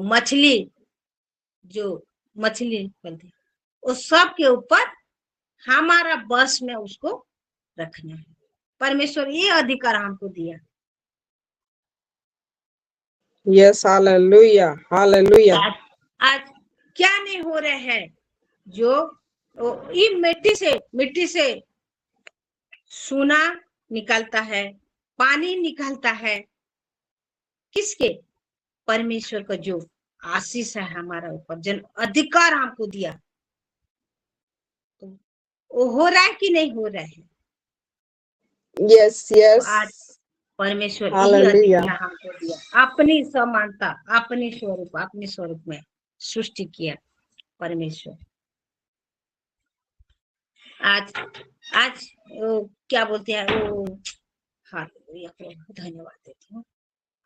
मछली, जो मछली बोलते हैं, वो सब के ऊपर हमारा बस में उसको रखना है। परमेश्वर ये अधिकार हमको दिया। Yes hallelujah hallelujah. आज क्या नहीं हो रहा है, जो ये मिट्टी से सोना निकलता है, पानी निकलता है, किसके? परमेश्वर का जो आशीष है हमारा ऊपर, जन अधिकार हमको दिया, तो वो हो रहा है कि नहीं हो रहा है? यस यस, तो आज परमेश्वर यही हालेलुया अधिकार हमको दिया, अपनी समानता अपनी स्वरूप में सृष्टि किया परमेश्वर। आज क्या बोलते हैं वो, हालेलुया को धन्यवाद देती हूँ।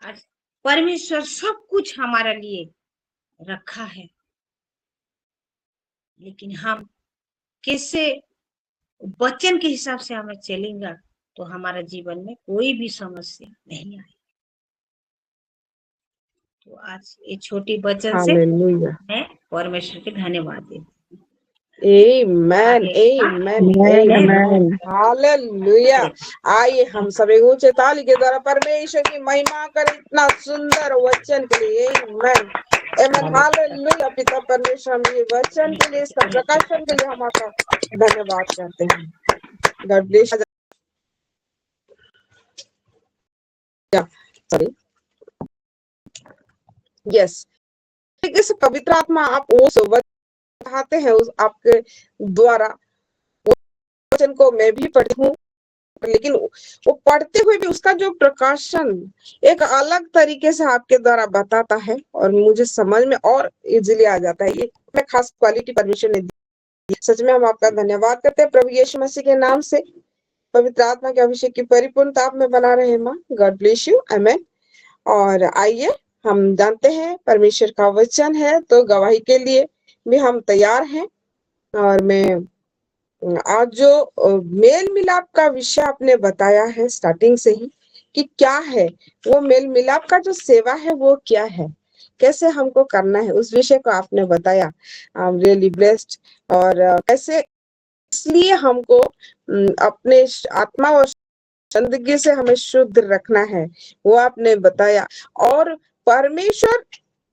आज परमेश्वर सब कुछ हमारे लिए रखा है, लेकिन हम कैसे वचन के हिसाब से हमें चलेंगे तो हमारा जीवन में कोई भी समस्या नहीं आएगी। तो आज ये छोटी वचन से मैं परमेश्वर के धन्यवाद देती हूँ। आमेन आमेन आमेन हालेलुया। आइए हम सभी ऊंचे ताली के द्वारा परमेश्वर की महिमा करें इतना सुंदर वचन के लिए। आमेन आमेन हालेलुया। पिता परमेश्वर, हम ये वचन के लिए, इसका प्रकाशन के लिए हम आपका धन्यवाद करते हैं। God bless. सॉरी, यस, पवित्र आत्मा आप उस चाहते हैं, उस आपके द्वारा वचन को मैं भी पढ़ती हूँ, लेकिन वो पढ़ते हुए भी उसका जो प्रकाशन एक अलग तरीके से आपके द्वारा बताता है और मुझे समझ में और इजीली आ जाता है। ये मैं खास क्वालिटी परमेश्वर ने दी। सच में हम आपका धन्यवाद करते हैं प्रभु यीशु मसीह के नाम से। पवित्र आत्मा के अभिषेक की परिपूर्णता आप में बना रहे माँ। God bless you. आमेन। और आइए हम जानते हैं परमेश्वर का वचन है, तो गवाही के लिए भी हम तैयार हैं। और मैं आज जो मेल मिलाप का विषय आपने बताया है स्टार्टिंग से ही कि क्या है वो मेल मिलाप का जो सेवा है वो क्या है, कैसे हमको करना है, उस विषय को आपने बताया। I am really blessed. और कैसे इसलिए हमको अपने आत्मा और जिंदगी से हमें शुद्ध रखना है वो आपने बताया। और परमेश्वर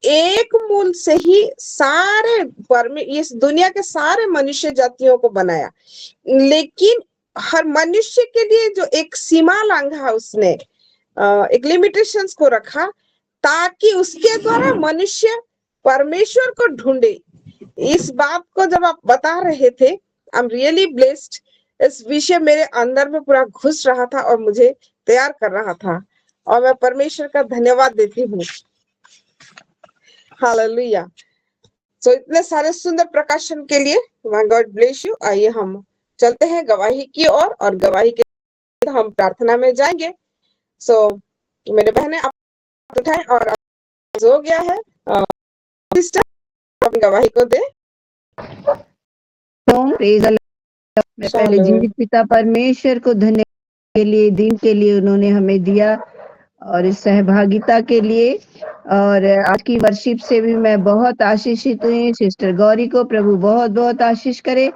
एक मूल से ही सारे इस दुनिया के सारे मनुष्य जातियों को बनाया, लेकिन हर मनुष्य के लिए जो एक सीमा लांघा उसने, एक लिमिटेशंस को रखा ताकि उसके द्वारा मनुष्य परमेश्वर को ढूंढे। इस बात को जब आप बता रहे थे, आई एम रियली ब्लेस्ड। इस विषय मेरे अंदर में पूरा घुस रहा था और मुझे तैयार कर रहा था, और मैं परमेश्वर का धन्यवाद देती हूँ। हालेलुया। सो इतने सारे सुंदर प्रकाशन के लिए गॉड ब्लेस यू। आइए हम चलते हैं गवाही की ओर, और गवाही के हम प्रार्थना में जाएंगे। सो मेरे बहने आप उठाएं, और हो गया है सिस्टर, अपनी गवाही को दे। मैं पहले जीवित पिता परमेश्वर को धन्यवाद के लिए, दिन के लिए उन्होंने हमें दिया, और इस सहभागिता के लिए। और आज की वर्शिप से भी मैं बहुत आशीषित हुई। सिस्टर गौरी को प्रभु बहुत बहुत आशीष करे।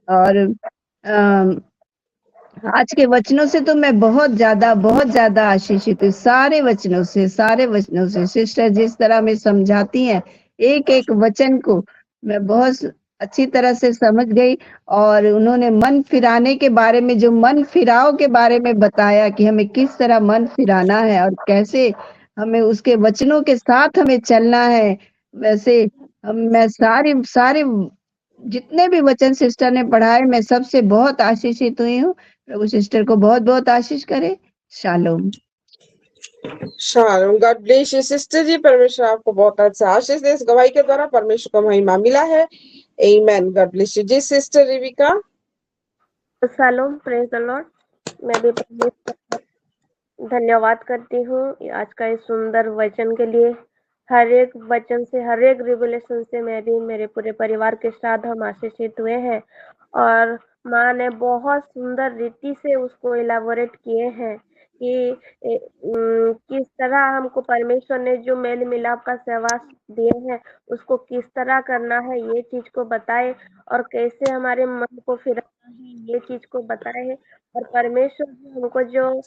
और आज के वचनों से तो मैं बहुत ज्यादा आशीषित हूँ। सारे वचनों से सिस्टर जिस तरह में समझाती हैं, एक एक वचन को मैं बहुत अच्छी तरह से समझ गई। और उन्होंने मन फिराने के बारे में, जो मन फिराव के बारे में बताया कि हमें किस तरह मन फिराना है और कैसे हमें उसके वचनों के साथ हमें चलना है, वैसे मैं सारे जितने भी वचन सिस्टर ने पढ़ाए, मैं सबसे बहुत आशीषित हुई हूँ। प्रभु सिस्टर को बहुत बहुत आशीष करे। Shalom. Shalom. God bless you sister जी। परमेश्वर आपको बहुत अच्छा आशीष दे। इस गवाही के द्वारा परमेश्वर को महिमा मिला है। आमेन। गॉड ब्लेस यू जी। Sister Rivka. Shalom, praise the Lord. मैं भी परमेश्वर का धन्यवाद करती हूँ आज का इस सुंदर वचन के लिए। हर एक वचन से, हर एक रिवलेशन से मैं भी, मेरे पूरे परिवार के साथ हम आशीषित हुए हैं। और माँ ने बहुत सुंदर रीति से उसको इलाबोरेट किए हैं कि किस तरह हमको परमेश्वर ने जो मेल मिलाप का सहवास दिए हैं उसको किस तरह करना है, ये चीज को बताए। और कैसे हमारे मन को फिराना है, ये चीज को बताए हैं। और परमेश्वर ने हमको जो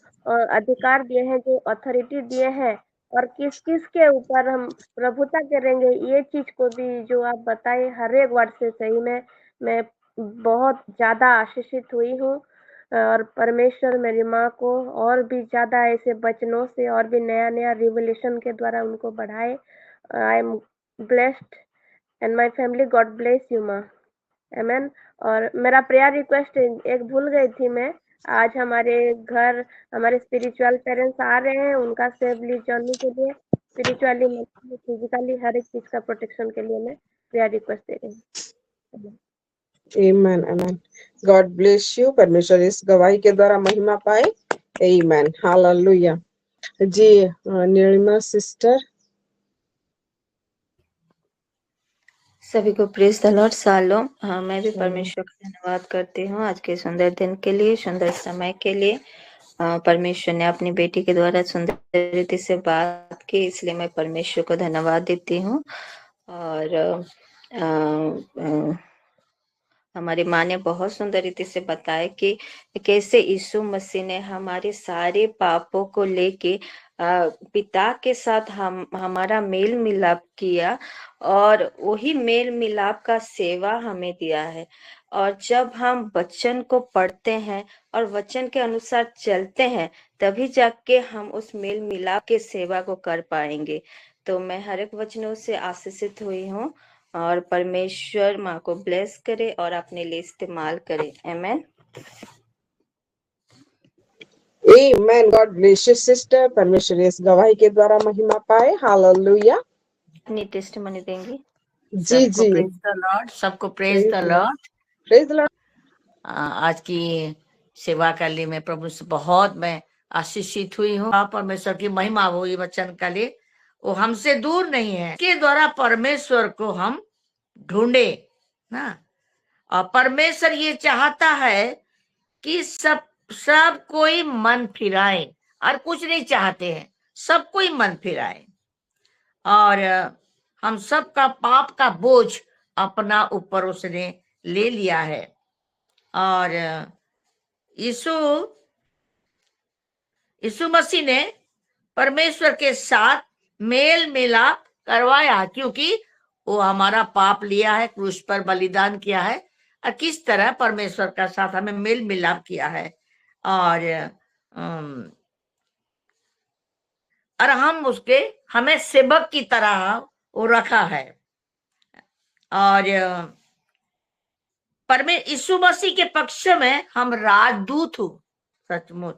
अधिकार दिए हैं, जो अथॉरिटी दिए हैं, और किस किस के ऊपर हम प्रभुता करेंगे, ये चीज को भी जो आप बताए, हर एक वर्ड से सही में मैं बहुत ज्यादा आशीषित हुई हूँ। और परमेश्वर मेरी माँ को और भी ज्यादा ऐसे वचनों से और भी नया नया रिवलेशन के द्वारा उनको बढ़ाए। I am blessed and my family. God bless you माँ। आमेन। और मेरा प्रेयर रिक्वेस्ट एक भूल गई थी मैं। आज हमारे घर हमारे स्पिरिचुअल पेरेंट्स आ रहे हैं, उनका सेफली जर्नी के लिए, स्पिरिचुअली, फिजिकली, हर एक चीज का प्रोटेक्शन के लिए मैं प्रेयर रिक्वेस्ट दे रही हूँ। Amen. Amen. God bless you. परमेश्वर इस गवाही के द्वारा महिमा पाए। आमेन। हालेलुया जी। निर्मला सिस्टर। सभी को प्रेज द लॉर्ड। शालोम। मैं भी परमेश्वर का धन्यवाद करती हूँ आज के सुंदर दिन के लिए, सुंदर समय के लिए। परमेश्वर ने अपनी बेटी के द्वारा सुंदर रीति से बात की, इसलिए मैं परमेश्वर को धन्यवाद देती हूँ। और हमारी माँ ने बहुत सुंदर रीति से बताया कि कैसे यीशु मसीह ने हमारे सारे पापों को लेके पिता के साथ हमारा मेल मिलाप किया, और वही मेल मिलाप का सेवा हमें दिया है। और जब हम वचन को पढ़ते हैं और वचन के अनुसार चलते हैं, तभी जाके हम उस मेल मिलाप के सेवा को कर पाएंगे। तो मैं हर एक वचनों से आशीषित हुई हूँ, और परमेश्वर माँ को ब्लेस करे और अपने लिए इस्तेमाल करे। Amen. Amen. God bless you sister. परमेश्वर इस गवाही के द्वारा महिमा पाए। हालेलुया। अपनी टेस्टिमनी देंगी। जी जी। Praise the Lord. सबको praise the Lord. Praise the Lord. आज की सेवा के लिए मैं प्रभु से बहुत मैं आशीषित हुई हूँ। परमेश्वर की महिमा हुई वचन के लिए, वो हमसे दूर नहीं है। के द्वारा परमेश्वर को हम ढूंढे ना, और परमेश्वर ये चाहता है कि सब कोई मन फिराए, और कुछ नहीं चाहते हैं, सब कोई मन फिराए। और हम सब का पाप का बोझ अपना ऊपर उसने ले लिया है। और यीशु मसीह ने परमेश्वर के साथ मेल मिलाप करवाया, क्योंकि वो हमारा पाप लिया है, क्रूस पर बलिदान किया है, और किस तरह परमेश्वर का साथ हमें मेल मिलाप किया है। और और हमें सेवक की तरह वो रखा है। और यीशु मसीह के पक्ष में हम राजदूत हूँ। सचमुच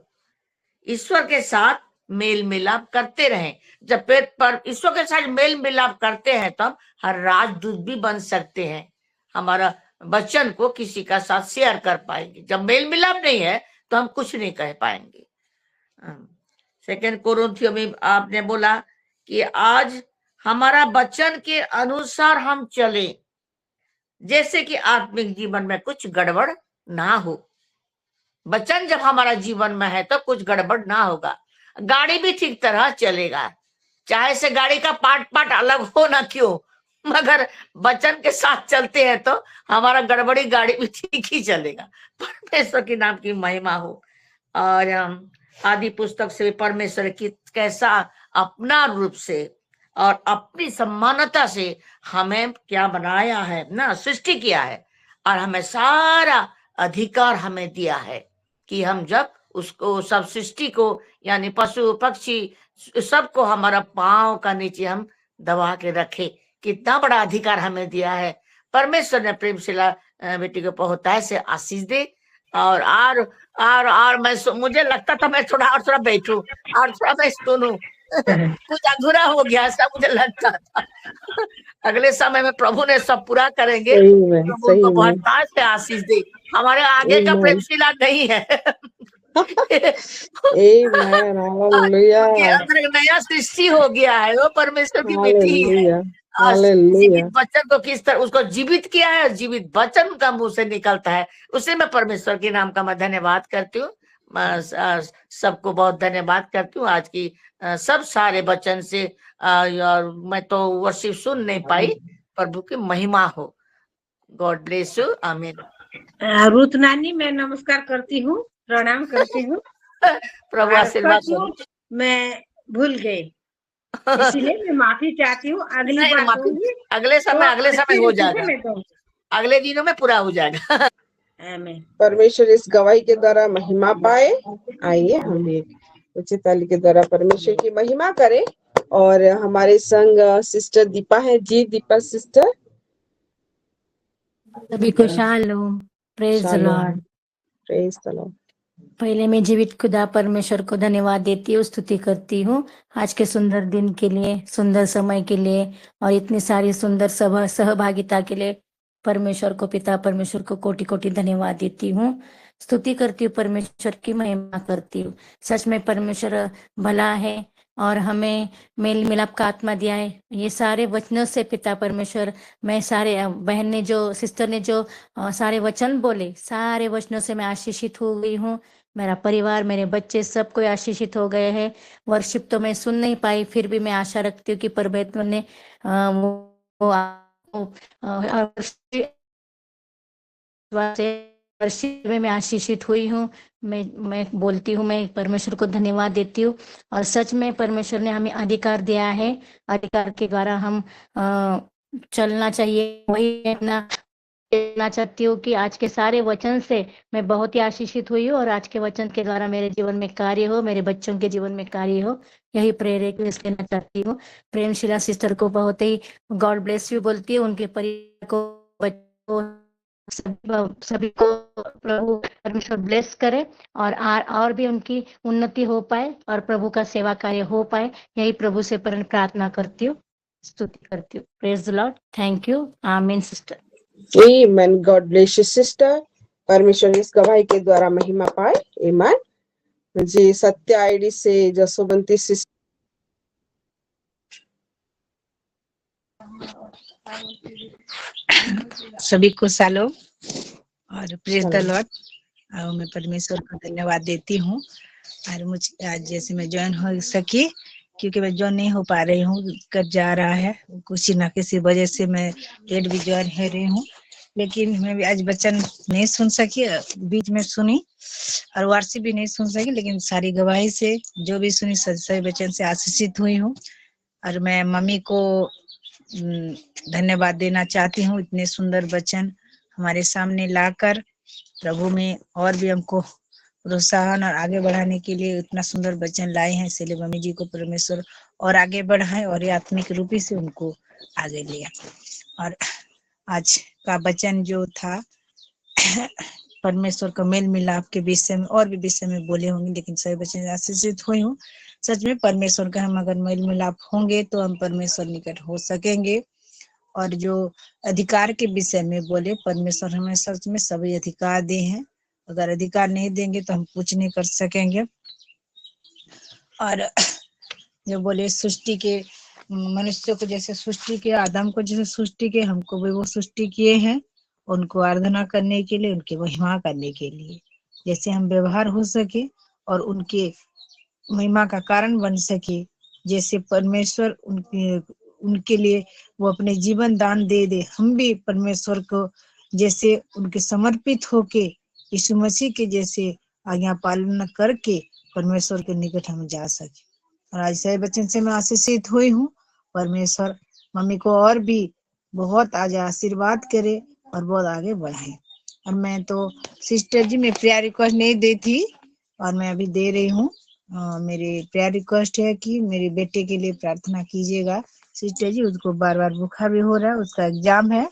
ईश्वर के साथ मेल मिलाप करते रहें। जब पर ईश्वर के साथ मेल मिलाप करते हैं तब हर राजदूत भी बन सकते हैं, हमारा वचन को किसी का साथ शेयर कर पाएंगे। जब मेल मिलाप नहीं है तो हम कुछ नहीं कह पाएंगे। सेकंड कोरिन्थियों में आपने बोला कि आज हमारा वचन के अनुसार हम चले, जैसे कि आत्मिक जीवन में कुछ गड़बड़ ना हो। वचन जब हमारा जीवन में है तो कुछ गड़बड़ ना होगा। गाड़ी भी ठीक तरह चलेगा, चाहे से गाड़ी का पार्ट अलग हो ना क्यों, मगर वचन के साथ चलते हैं तो हमारा गड़बड़ी गाड़ी भी ठीक ही चलेगा। परमेश्वर के नाम की महिमा हो। और आदि पुस्तक से परमेश्वर की कैसा अपना रूप से और अपनी सम्मानता से हमें क्या बनाया है ना, सृष्टि किया है, और हमें सारा अधिकार हमें दिया है कि हम जब उसको सब सृष्टि को यानी पशु पक्षी सबको हमारा पांव का नीचे हम दबा के रखे। कितना बड़ा अधिकार हमें दिया है। परमेश्वर ने प्रेमशिला बेटी को बहुतायत से आशीष दे। और मुझे लगता था मैं थोड़ा बैठूं और थोड़ा मैं सुनूं कुछ अधूरा हो गया ऐसा मुझे लगता था। अगले समय में प्रभु ने सब पूरा करेंगे। प्रभु उनको बहुतायत से आशीष दे। हमारे आगे का प्रेमशिला नहीं है। नया सृष्टि हो गया है, वो परमेश्वर की बेटी है। जीवित वचन को किस तरह उसको जीवित किया है, जीवित वचन का मुंह से निकलता है, उसे मैं परमेश्वर के नाम का मैं धन्यवाद करती हूँ। सबको बहुत धन्यवाद करती हूँ। आज की सब सारे वचन से और मैं तो वर्शिप सुन नहीं पाई। प्रभु की महिमा हो। God bless you. आमीन। रुत नानी मैं नमस्कार करती हूँ, प्रणाम करती हूँ। प्रभु आशीर्वाद करो। मैं भूल गई, इसलिए मैं माफी चाहती हूँ। अगले समय हो जाएगा, अगले दिनों में पूरा हो जाएगा। परमेश्वर इस गवाही के द्वारा महिमा पाए। आइए हम एक उचित ताली के द्वारा परमेश्वर की महिमा करें। और हमारे संग सिस्टर दीपा है जी। दीपा सिस्टर, सभी को shalom. Praise the Lord. Praise the Lord. पहले मैं जीवित खुदा परमेश्वर को धन्यवाद देती हूँ, स्तुति करती हूँ आज के सुंदर दिन के लिए, सुंदर समय के लिए और इतनी सारी सुंदर सहभागिता के लिए परमेश्वर को, पिता परमेश्वर को कोटि कोटि धन्यवाद देती हूँ। स्तुति करती हूँ, परमेश्वर की महिमा करती हूँ। सच में परमेश्वर भला है और हमें मेल मिलाप का आत्मा दिया है। ये सारे वचनों से पिता परमेश्वर, मैं सारे बहन ने जो सिस्टर ने जो सारे वचन बोले, सारे वचनों से मैं आशीषित हो गई हूँ। मेरा परिवार, मेरे बच्चे, सब कोई आशीषित हो गए हैं। वर्शिप तो मैं सुन नहीं पाई, फिर भी मैं आशा रखती हूँ कि परमेश्वर ने वर्शिप में मैं आशीषित हुई हूँ। मैं बोलती हूँ, मैं परमेश्वर को धन्यवाद देती हूँ। और सच में परमेश्वर ने हमें अधिकार दिया है, अधिकार के द्वारा हम चलना चाहिए। वही अपना कहना चाहती हूँ कि आज के सारे वचन से मैं बहुत ही आशीषित हुई हूँ और आज के वचन के द्वारा मेरे जीवन में कार्य हो, मेरे बच्चों के जीवन में कार्य हो, यही प्रेरक कहना चाहती हूँ। प्रेमशिला सिस्टर को बहुत ही गॉड ब्लेस यू बोलती है, उनके परिवार को, बच्चों सभी को प्रभु परमेश्वर ब्लेस करे और भी उनकी उन्नति हो पाए और प्रभु का सेवा कार्य हो पाए, यही प्रभु से प्रार्थना करती हूँ, स्तुति करती हूँ। Praise the Lord. Thank you. आमीन सिस्टर। आमीन। God bless you sister. परमेश्वर इस गवाही के द्वारा महिमा पाए। आमीन जी। सत्य आईडी से जसोबंती सिस्टर। सभी को सालो और प्रेज द लॉर्ड। और मैं परमेश्वर को धन्यवाद देती हूँ। और मुझे आज जैसे मैं ज्वाइन हो सकी, क्योंकि मैं ज्वाइन नहीं हो पा रही हूँ, कर जा रहा है किसी ना किसी वजह से, मैं लेट भी ज्वाइन हो रही हूँ। लेकिन मैं भी आज वचन नहीं सुन सकी, बीच में सुनी और वार्षिक भी नहीं सुन सकी, लेकिन सारी गवाही से जो भी सुनी सही वचन से आशीषित हुई हूँ। और मैं मम्मी को धन्यवाद देना चाहती हूँ, इतने सुंदर वचन हमारे सामने लाकर प्रभु में और भी हमको प्रोत्साहन और आगे बढ़ाने के लिए इतना सुंदर वचन लाए हैं। इसलिए मम्मी जी को परमेश्वर और आगे बढ़ाए और ये आत्मिक रूपी से उनको आगे लिया। और आज का वचन जो था परमेश्वर का मेल मिलाप के विषय में और भी विषय में बोले होंगे, लेकिन सभी वचन आशीषित हुई हूँ। सच में परमेश्वर का हम अगर मेल मिलाप होंगे तो हम परमेश्वर निकट हो सकेंगे। और जो अधिकार के विषय में बोले, परमेश्वर हमें सच में सभी अधिकार दे हैं। अगर अधिकार नहीं देंगे तो हम कुछ नहीं कर सकेंगे। और जो बोले सृष्टि के मनुष्य को जैसे सृष्टि के, आदम को जैसे सृष्टि के, हमको भी वो सृष्टि किए हैं उनको आराधना करने के लिए, उनकी महिमा करने के लिए। जैसे हम व्यवहार हो सके और उनके महिमा का कारण बन सके, जैसे परमेश्वर उनके लिए वो अपने जीवन दान दे दे, हम भी परमेश्वर को जैसे उनके समर्पित होके यीशु मसीह के जैसे आज्ञा पालन करके परमेश्वर के निकट हम जा सके। और आज सही वचन से मैं आशीषित हुई हूँ। परमेश्वर मम्मी को और भी बहुत आज आशीर्वाद करे और बहुत आगे बढ़ाए। और मैं तो सिस्टर जी में प्रेयर रिक्वेस्ट नहीं दी थी और मैं अभी दे रही हूँ। मेरी प्रेयर रिक्वेस्ट है कि मेरे बेटे के लिए प्रार्थना कीजिएगा सिस्टर जी। उसको बार बार बुखार भी हो रहा है, उसका एग्जाम है,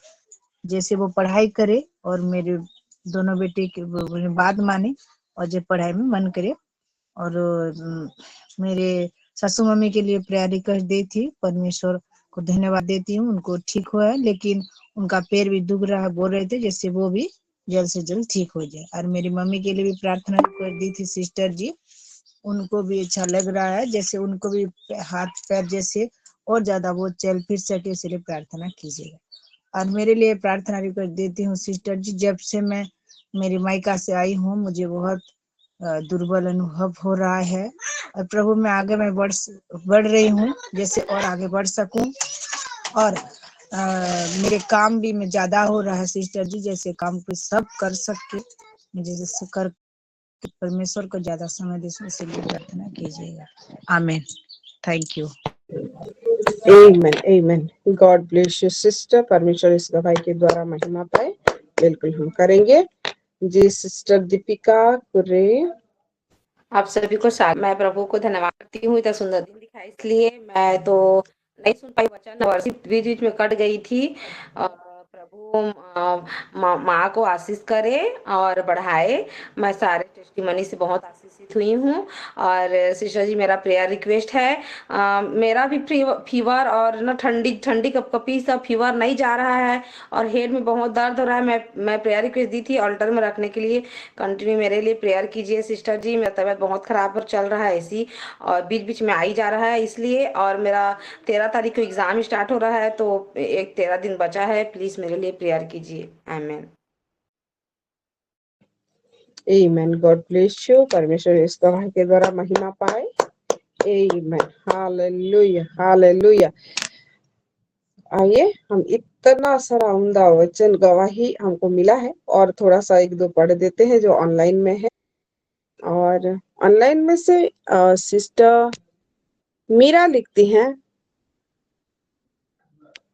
जैसे वो पढ़ाई करे और मेरे दोनों बेटे के बात माने और जो पढ़ाई में मन करे। और मेरे सासू मम्मी के लिए प्रेयर रिक्वेस्ट दी थी। परमेश्वर को धन्यवाद देती हूँ, उनको ठीक हुआ है, लेकिन उनका पैर भी दुख रहा है, बोल रहे थे जैसे वो भी जल्द से जल्द ठीक हो जाए। और मेरी मम्मी के लिए भी प्रार्थना रिक्वेस्ट दी थी सिस्टर जी, उनको भी अच्छा लग रहा है, जैसे उनको भी हाथ पैर जैसे और ज्यादा वो चल फिर सके, इसलिए प्रार्थना कीजिएगा। और मेरे लिए प्रार्थना रिक्वेस्ट देती हूँ सिस्टर जी, जब से मैं मेरी मायका से आई हूँ मुझे बहुत दुर्बल अनुभव हो रहा है और प्रभु में आगे मैं बढ़ रही हूँ, जैसे और आगे बढ़ सकूं। और मेरे काम भी में ज्यादा हो रहा है सिस्टर जी, जैसे काम को सब कर सके मुझे जैसे कर परमेश्वर को ज्यादा समय दे, इसलिए प्रार्थना कीजिएगा। आमीन। Thank you. Amen, amen. God bless you, sister. परमेश्वर इस गवाही के द्वारा महिमा पाए। बिल्कुल हम करेंगे जी। सिस्टर दीपिका कुरे। आप सभी को मैं प्रभु को धन्यवाद करती हूँ, इतना सुंदर दिन दिखा इसलिए। मैं तो नहीं सुन पाई वचन, वर्षिप बीच बीच में कट गई थी। प्रभु माँ को आशीष करे और बढ़ाए। मैं सारे टेस्टिमनी से बहुत आशीषित हुई हूँ। और सिस्टर जी मेरा प्रेयर रिक्वेस्ट है, मेरा भी फीवर और ना ठंडी कपकपी सा फीवर नहीं जा रहा है और हेड में बहुत दर्द हो रहा है। मैं प्रेयर रिक्वेस्ट दी थी ऑल्टर में रखने के लिए। कंटिन्यू मेरे लिए प्रेयर कीजिए सिस्टर जी। मेरा तबीयत बहुत खराब चल रहा है ऐसी, और बीच बीच में आई जा रहा है इसलिए। और मेरा 13 तारीख को एग्जाम स्टार्ट हो रहा है, तो एक 13 दिन बचा है। प्लीज मेरे लिए प्रेयर कीजिए। आमीन। Amen. God bless you. परमेश्वर इस गवाही के द्वारा महिमा पाए। Amen. Hallelujah. Hallelujah. आइए हम इतना सारा उम्दा वचन गवाही हमको मिला है और थोड़ा सा एक दो पढ़ देते हैं जो ऑनलाइन में है। और ऑनलाइन में से सिस्टर मीरा लिखती हैं,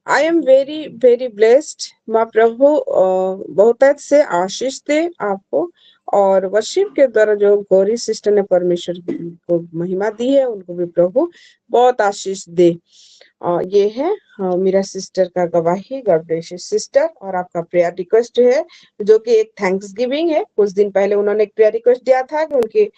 I am very very blessed. माँ प्रभु बहुतायत से आशीष दे आपको। और वर्शिप के द्वारा जो गौरी सिस्टर ने परमेश्वर को महिमा दी है, उनको भी प्रभु बहुत आशीष दे। ये है मेरा सिस्टर का गवाही। God bless you sister. और आपका प्रेयर रिक्वेस्ट है जो कि एक थैंक्स गिविंग है। कुछ दिन पहले उन्होंने एक प्रेयर रिक्वेस्ट दिया था कि उनके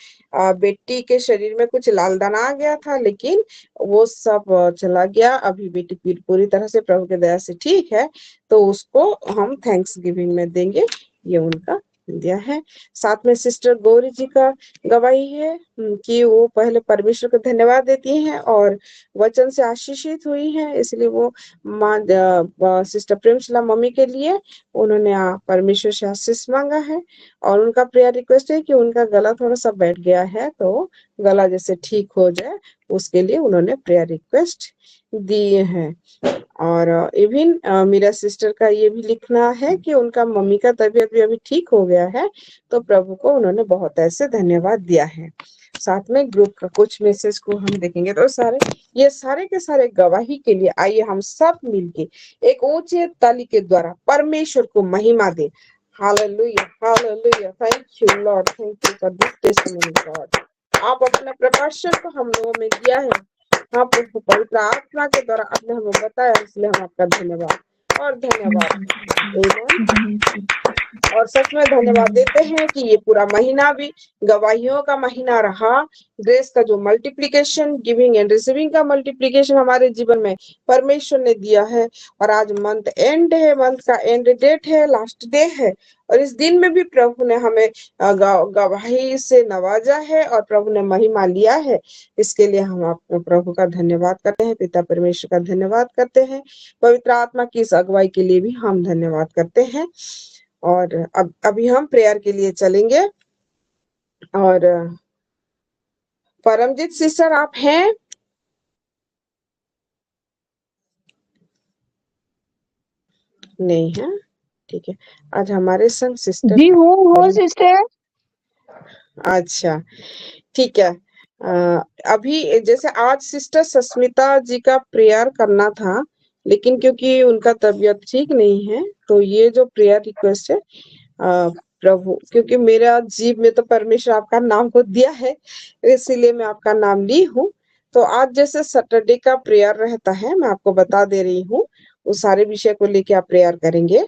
बेटी के शरीर में कुछ लाल दाना आ गया था, लेकिन वो सब चला गया। अभी बेटी पूरी तरह से प्रभु की दया से ठीक है, तो उसको हम थैंक्स गिविंग में देंगे। ये उनका दिया है। साथ में सिस्टर गौरी जी का गवाही है कि वो पहले परमेश्वर को धन्यवाद देती हैं और वचन से आशीषित हुई हैं, इसलिए वो माँ सिस्टर प्रेमशिला मम्मी के लिए उन्होंने परमेश्वर से आशीष मांगा है। और उनका प्रेयर रिक्वेस्ट है कि उनका गला थोड़ा सा बैठ गया है, तो गला जैसे ठीक हो जाए उसके लिए उन्होंने प्रेयर रिक्वेस्ट दिए हैं। और इवन मेरा सिस्टर का ये भी लिखना है कि उनका मम्मी का तबीयत भी अभी ठीक हो गया है, तो प्रभु को उन्होंने बहुत ऐसे धन्यवाद दिया है। साथ में ग्रुप का कुछ मैसेज को हम देखेंगे, तो ये सारे के सारे गवाही के लिए आइए हम सब मिलके एक ऊंचे ताली के द्वारा परमेश्वर को महिमा दे। Hallelujah, hallelujah. Thank you, Lord. Thank you for this testimony, God. आप अपने प्रकाशन को हम लोगों में दिया है। हाँ प्रभु, पवित्र आत्मा के द्वारा आपने हमें बताया, इसलिए हम आपका धन्यवाद और धन्यवाद। आमीन। और सच में धन्यवाद देते हैं कि ये पूरा महीना भी गवाहियों का महीना रहा। ग्रेस का जो मल्टीप्लिकेशन, गिविंग एंड रिसीविंग का मल्टीप्लिकेशन हमारे जीवन में परमेश्वर ने दिया है। और आज मंथ एंड है, मंथ का एंड डेट है, लास्ट डे है। और इस दिन में भी प्रभु ने हमें गवाही से नवाजा है और प्रभु ने महिमा लिया है। इसके लिए हम आपको प्रभु का धन्यवाद करते हैं, पिता परमेश्वर का धन्यवाद करते हैं, पवित्र आत्मा की इस अगुवाई के लिए भी हम धन्यवाद करते हैं। और अब अभी हम प्रेयर के लिए चलेंगे। और परमजीत सिस्टर आप हैं? नहीं है, ठीक है। आज हमारे संग सिस्टर जी हूँ सिस्टर। अच्छा, ठीक है। अभी जैसे आज सिस्टर सस्मिता जी का प्रेयर करना था, लेकिन क्योंकि उनका तबीयत ठीक नहीं है, तो ये जो प्रेयर रिक्वेस्ट है प्रभु, क्योंकि मेरा जीव में तो परमेश्वर आपका नाम को दिया है, इसीलिए मैं आपका नाम ली हूँ। तो आज जैसे सैटरडे का प्रेयर रहता है, मैं आपको बता दे रही हूँ, उस सारे विषय को लेके आप प्रेयर करेंगे।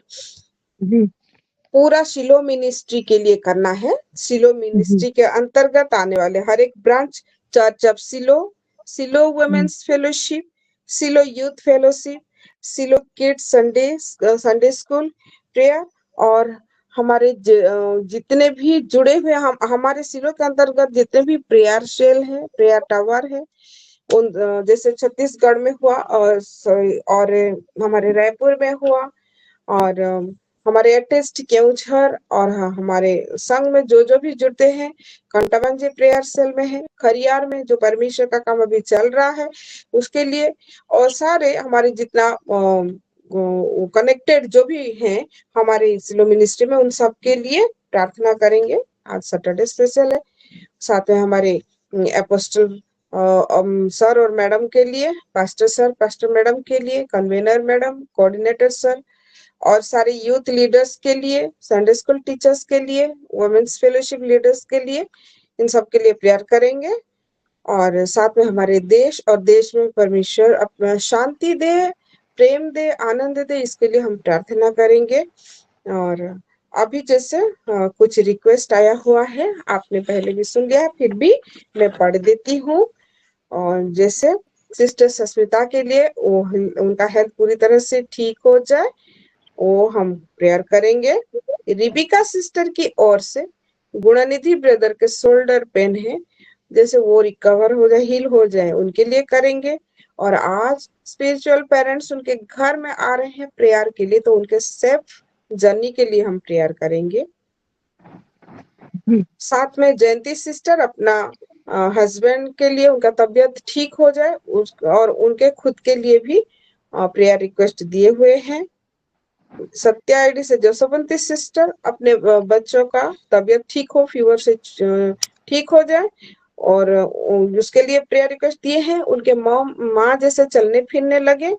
पूरा शिलो मिनिस्ट्री के लिए करना है। शिलो मिनिस्ट्री के अंतर्गत आने वाले हर एक branch, church of Shiloh, Shiloh women's fellowship, Shiloh youth fellowship, Shiloh kids Sunday school prayer, और हमारे जितने भी जुड़े हुए हमारे शिलो के अंतर्गत जितने भी प्रेयर सेल है, प्रेयर टावर है, उन जैसे छत्तीसगढ़ में हुआ और हमारे रायपुर में हुआ, और हमारे अटेस्ट केउझर, और हमारे संघ में जो भी जुड़ते हैं, कंटाबंजी प्रेयर सेल में है, खरियार में जो परमेश्वर का काम अभी चल रहा है उसके लिए, और सारे हमारे जितना कनेक्टेड जो भी हैं हमारे सिलो मिनिस्ट्री में, उन सब के लिए प्रार्थना करेंगे। आज सैटरडे स्पेशल है। साथ में हमारे एपोस्टल सर और मैडम के लिए, पास्टर सर, पास्टर मैडम के लिए, कन्वीनर मैडम, कोऑर्डिनेटर सर, और सारे यूथ लीडर्स के लिए, संडे स्कूल टीचर्स के लिए, वुमेन्स फेलोशिप लीडर्स के लिए, इन सब के लिए प्रेयर करेंगे। और साथ में हमारे देश और देश में परमेश्वर अपना शांति दे, प्रेम दे, आनंद दे, इसके लिए हम प्रार्थना करेंगे। और अभी जैसे कुछ रिक्वेस्ट आया हुआ है, आपने पहले भी सुन लिया, फिर भी मैं पढ़ देती हूँ। और जैसे सिस्टर सस्मिता के लिए उनका हेल्थ पूरी तरह से ठीक हो जाए, वो हम प्रेयर करेंगे। रिबिका सिस्टर की ओर से गुणानिधि ब्रदर के शोल्डर पेन है, जैसे वो रिकवर हो जाए, हील हो जाए, उनके लिए करेंगे। और आज स्पिरिचुअल पेरेंट्स उनके घर में आ रहे हैं प्रेयर के लिए, तो उनके सेफ जर्नी के लिए हम प्रेयर करेंगे। साथ में जयंती सिस्टर अपना हस्बैंड के लिए, उनका तबीयत ठीक हो जाए, और उनके खुद के लिए भी प्रेयर रिक्वेस्ट दिए हुए हैं। सत्या आईडी से जसवंती सिस्टर अपने बच्चों का तबीयत ठीक हो, फीवर से ठीक हो जाए, और उसके लिए प्रेयर रिक्वेस्ट दिए हैं। उनके माँ जैसे चलने फिरने लगे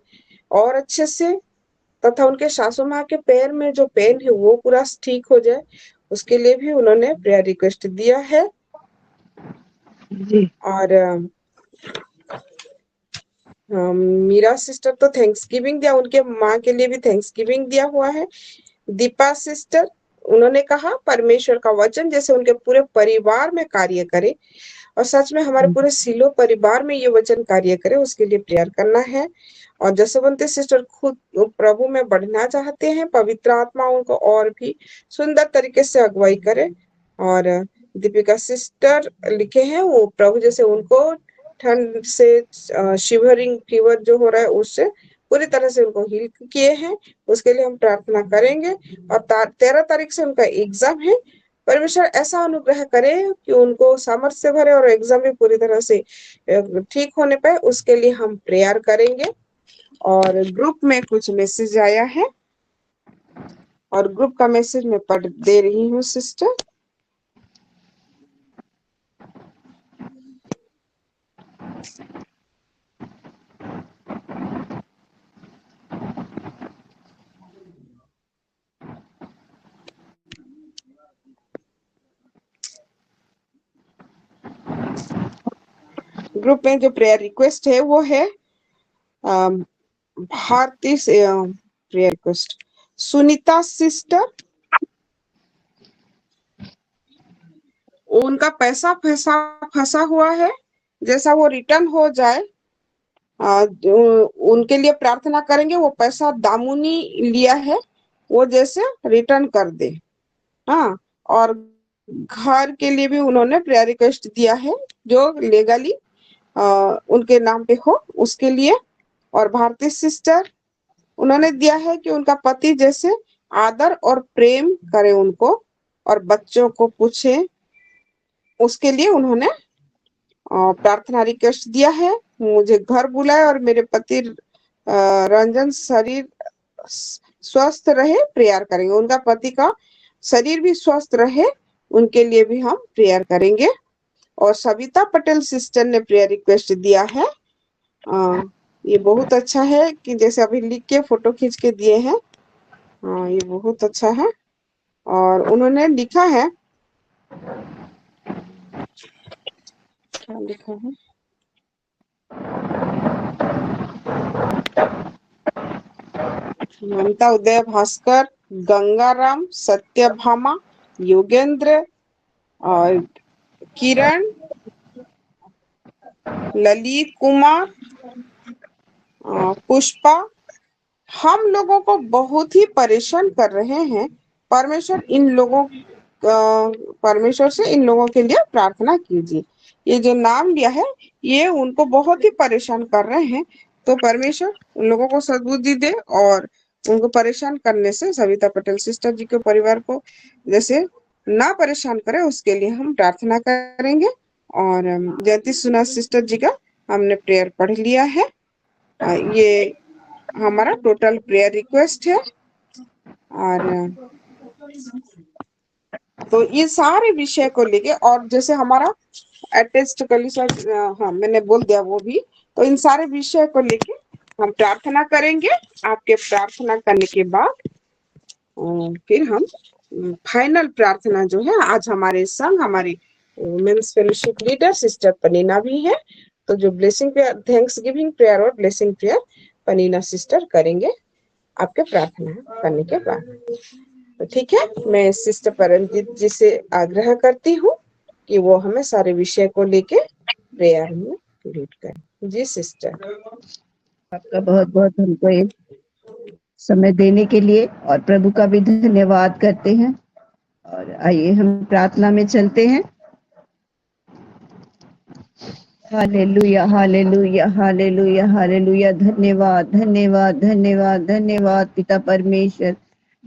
और अच्छे से, तथा उनके सासू माँ के पैर में जो पेन है वो पूरा ठीक हो जाए, उसके लिए भी उन्होंने प्रेयर रिक्वेस्ट दिया है। और मीरा सिस्टर तो थैंक्सगिविंग दिया, उनके माँ के लिए भी थैंक्सगिविंग दिया हुआ है। दीपा सिस्टर, उन्होंने कहा परमेश्वर का वचन जैसे उनके पूरे परिवार में कार्य करे, और सच में हमारे पूरे सिलो परिवार में ये वचन कार्य करे, उसके लिए प्रेयर करना है। और जसवंती सिस्टर खुद प्रभु में बढ़ना चाहते हैं, पवित्र आत्मा उनको और भी सुंदर तरीके से अगुवाई करे। और दीपिका सिस्टर लिखे हैं, वो प्रभु जैसे उनको ठंड से शिवरिंग फीवर जो हो रहा है उससे पूरी तरह से उनको हील किए हैं, उसके लिए हम प्रार्थना करेंगे। और 13 तारीख से उनका एग्जाम है, परमेश्वर ऐसा अनुग्रह करे कि उनको सामर्थ्य से भरे और एग्जाम भी पूरी तरह से ठीक होने पाए, उसके लिए हम प्रेयर करेंगे। और ग्रुप में कुछ मैसेज आया है, और ग्रुप का मैसेज मैं पढ़ दे रही हूँ सिस्टर। ग्रुप में जो प्रेयर रिक्वेस्ट है वो है Bharti prayer request Sunita sister, उनका पैसा फंसा हुआ है, जैसा वो रिटर्न हो जाए उनके लिए प्रार्थना करेंगे। वो पैसा दामुनी लिया है वो जैसे रिटर्न कर दे। हाँ, और घर के लिए भी उन्होंने प्रेयर रिक्वेस्ट दिया है जो लीगली उनके नाम पे हो उसके लिए। और भारती सिस्टर उन्होंने दिया है कि उनका पति जैसे आदर और प्रेम करे उनको और बच्चों को पूछे, उसके लिए उन्होंने प्रार्थना रिक्वेस्ट दिया है। मुझे घर बुलाए और मेरे पति रंजन शरीर स्वस्थ रहे, प्रेयर करेंगे। उनका पति का शरीर भी स्वस्थ रहे, उनके लिए भी हम प्रेयर करेंगे। और सविता पटेल सिस्टर ने प्रेयर रिक्वेस्ट दिया है। ये बहुत अच्छा है कि जैसे अभी लिख के फोटो खींच के दिए हैं। ये बहुत अच्छा है। और उन्होंने लिखा है, क्या लिखा है, ममता उदय भास्कर, गंगाराम, सत्यभामा, योगेंद्र और किरण, ललित कुमार, पुष्पा, हम लोगों को बहुत ही परेशान कर रहे हैं। परमेश्वर से इन लोगों के लिए प्रार्थना कीजिए। ये जो नाम लिया है ये उनको बहुत ही परेशान कर रहे हैं, तो परमेश्वर उन लोगों को सद्बुद्धि दे और उनको परेशान करने से सविता पटेल सिस्टर जी के परिवार को जैसे ना परेशान करे, उसके लिए हम प्रार्थना करेंगे। और जयंती सुना सिस्टर जी का हमने प्रेयर पढ़ लिया है। ये हमारा टोटल प्रेयर रिक्वेस्ट है। और तो ये सारे विषय को लेके, और जैसे हमारा अटेस्ट कलीसिया, हाँ मैंने बोल दिया वो भी, तो इन सारे विषय को लेके हम प्रार्थना करेंगे। आपके प्रार्थना करने के बाद फिर हम फाइनल प्रार्थना जो है, आज हमारे संग हमारी वुमेन्स फेलोशिप लीडर सिस्टर पनीना भी है, तो जो blessing prayer, thanks giving prayer और ब्लेसिंग प्रेयर पनीना सिस्टर करेंगे आपके प्रार्थना करने के बाद। तो ठीक है, मैं सिस्टर परमजीत जी से आग्रह करती हूँ कि वो हमें सारे विषय को लेके प्रेयर में लीड करें। जी सिस्टर। आपका बहुत बहुत हमको ये समय देने के लिए और प्रभु का भी धन्यवाद करते हैं। और आइए हम प्रार्थना में चलते हैं। Hallelujah hallelujah hallelujah hallelujah. धन्यवाद धन्यवाद धन्यवाद धन्यवाद पिता परमेश्वर,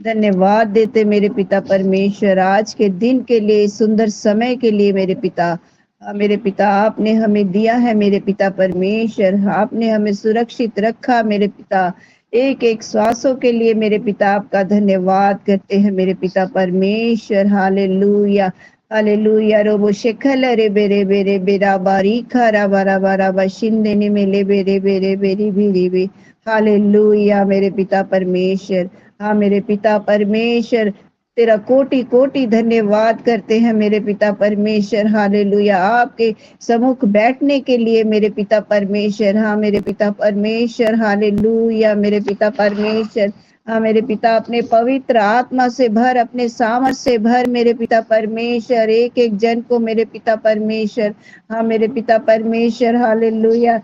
धन्यवाद देते मेरे पिता परमेश्वर आज के दिन के लिए, सुंदर समय के लिए। मेरे पिता आपने हमें दिया है मेरे पिता परमेश्वर, आपने हमें सुरक्षित रखा मेरे पिता, एक एक श्वासों के लिए मेरे पिता आपका धन्यवाद करते हैं मेरे पिता परमेश्वर। Hallelujah hallelujah. रोबो शेखल रे बेरे बेरे बेरा बारी खरा बारा बारा बशिंदे में ले बेरे बेरे बेरी बेरी बे। हालेलुया मेरे पिता परमेश्वर। हाँ मेरे पिता परमेश्वर, तेरा कोटि कोटि धन्यवाद करते हैं मेरे पिता परमेश्वर। हालेलुया आपके सम्मुख बैठने के लिए मेरे पिता परमेश्वर। हाँ मेरे पिता परमेश्वर। हालेलुया मेरे पिता परमेश्वर। हाँ मेरे पिता अपने पवित्र आत्मा से भर, अपने सामर्थ से भर मेरे पिता परमेश्वर, एक एक जन को मेरे पिता परमेश्वर। हाँ मेरे पिता परमेश्वर। हालेलुया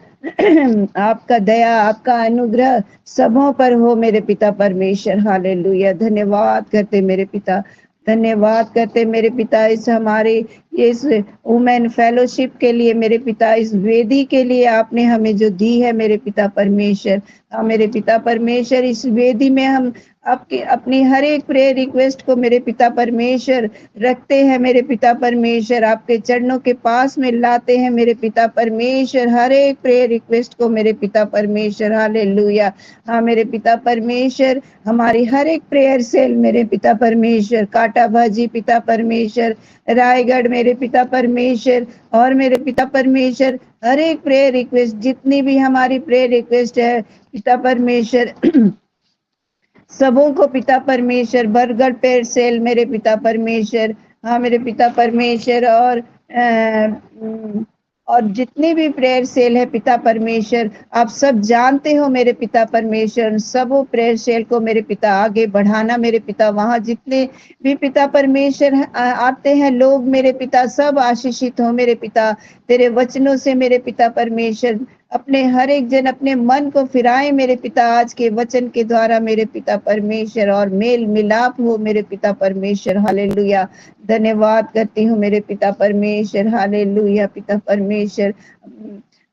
आपका दया आपका अनुग्रह सबों पर हो मेरे पिता परमेश्वर। हालेलुया। धन्यवाद करते मेरे पिता, धन्यवाद करते मेरे पिता इस हमारे इस वुमेन फेलोशिप के लिए मेरे पिता, इस वेदी के लिए आपने हमें जो दी है मेरे पिता परमेश्वर। हाँ मेरे पिता परमेश्वर, इस वेदी में हम आपके अपनी हर एक प्रेयर रिक्वेस्ट को मेरे पिता परमेश्वर रखते हैं मेरे पिता परमेश्वर, आपके चरणों के पास में लाते हैं मेरे पिता परमेश्वर, हर एक प्रेयर रिक्वेस्ट को मेरे पिता परमेश्वर। हालेलुया। हाँ मेरे पिता परमेश्वर, हमारी हर एक प्रेयर सेल मेरे पिता परमेश्वर, काटा भाजी पिता परमेश्वर, रायगढ़ मेरे पिता परमेश्वर, और मेरे पिता परमेश्वर हर एक प्रेयर रिक्वेस्ट, जितनी भी हमारी प्रेयर रिक्वेस्ट है पिता परमेश्वर सबों को पिता परमेश्वर, बरगढ़ पेड़ सेल मेरे पिता परमेश्वर। हाँ मेरे पिता परमेश्वर, और जितने भी प्रेयर सेल है पिता परमेश्वर, आप सब जानते हो मेरे पिता परमेश्वर, सब प्रेयर सेल को मेरे पिता आगे बढ़ाना मेरे पिता। वहाँ जितने भी पिता परमेश्वर आते हैं लोग मेरे पिता, सब आशीषित हो मेरे पिता तेरे वचनों से मेरे पिता परमेश्वर। अपने हर एक जन अपने मन को फिराए मेरे पिता आज के वचन के द्वारा मेरे पिता परमेश्वर, और मेल मिलाप हो मेरे पिता परमेश्वर। हालेलुया, धन्यवाद करती हूँ मेरे पिता परमेश्वर। हालेलुया पिता परमेश्वर।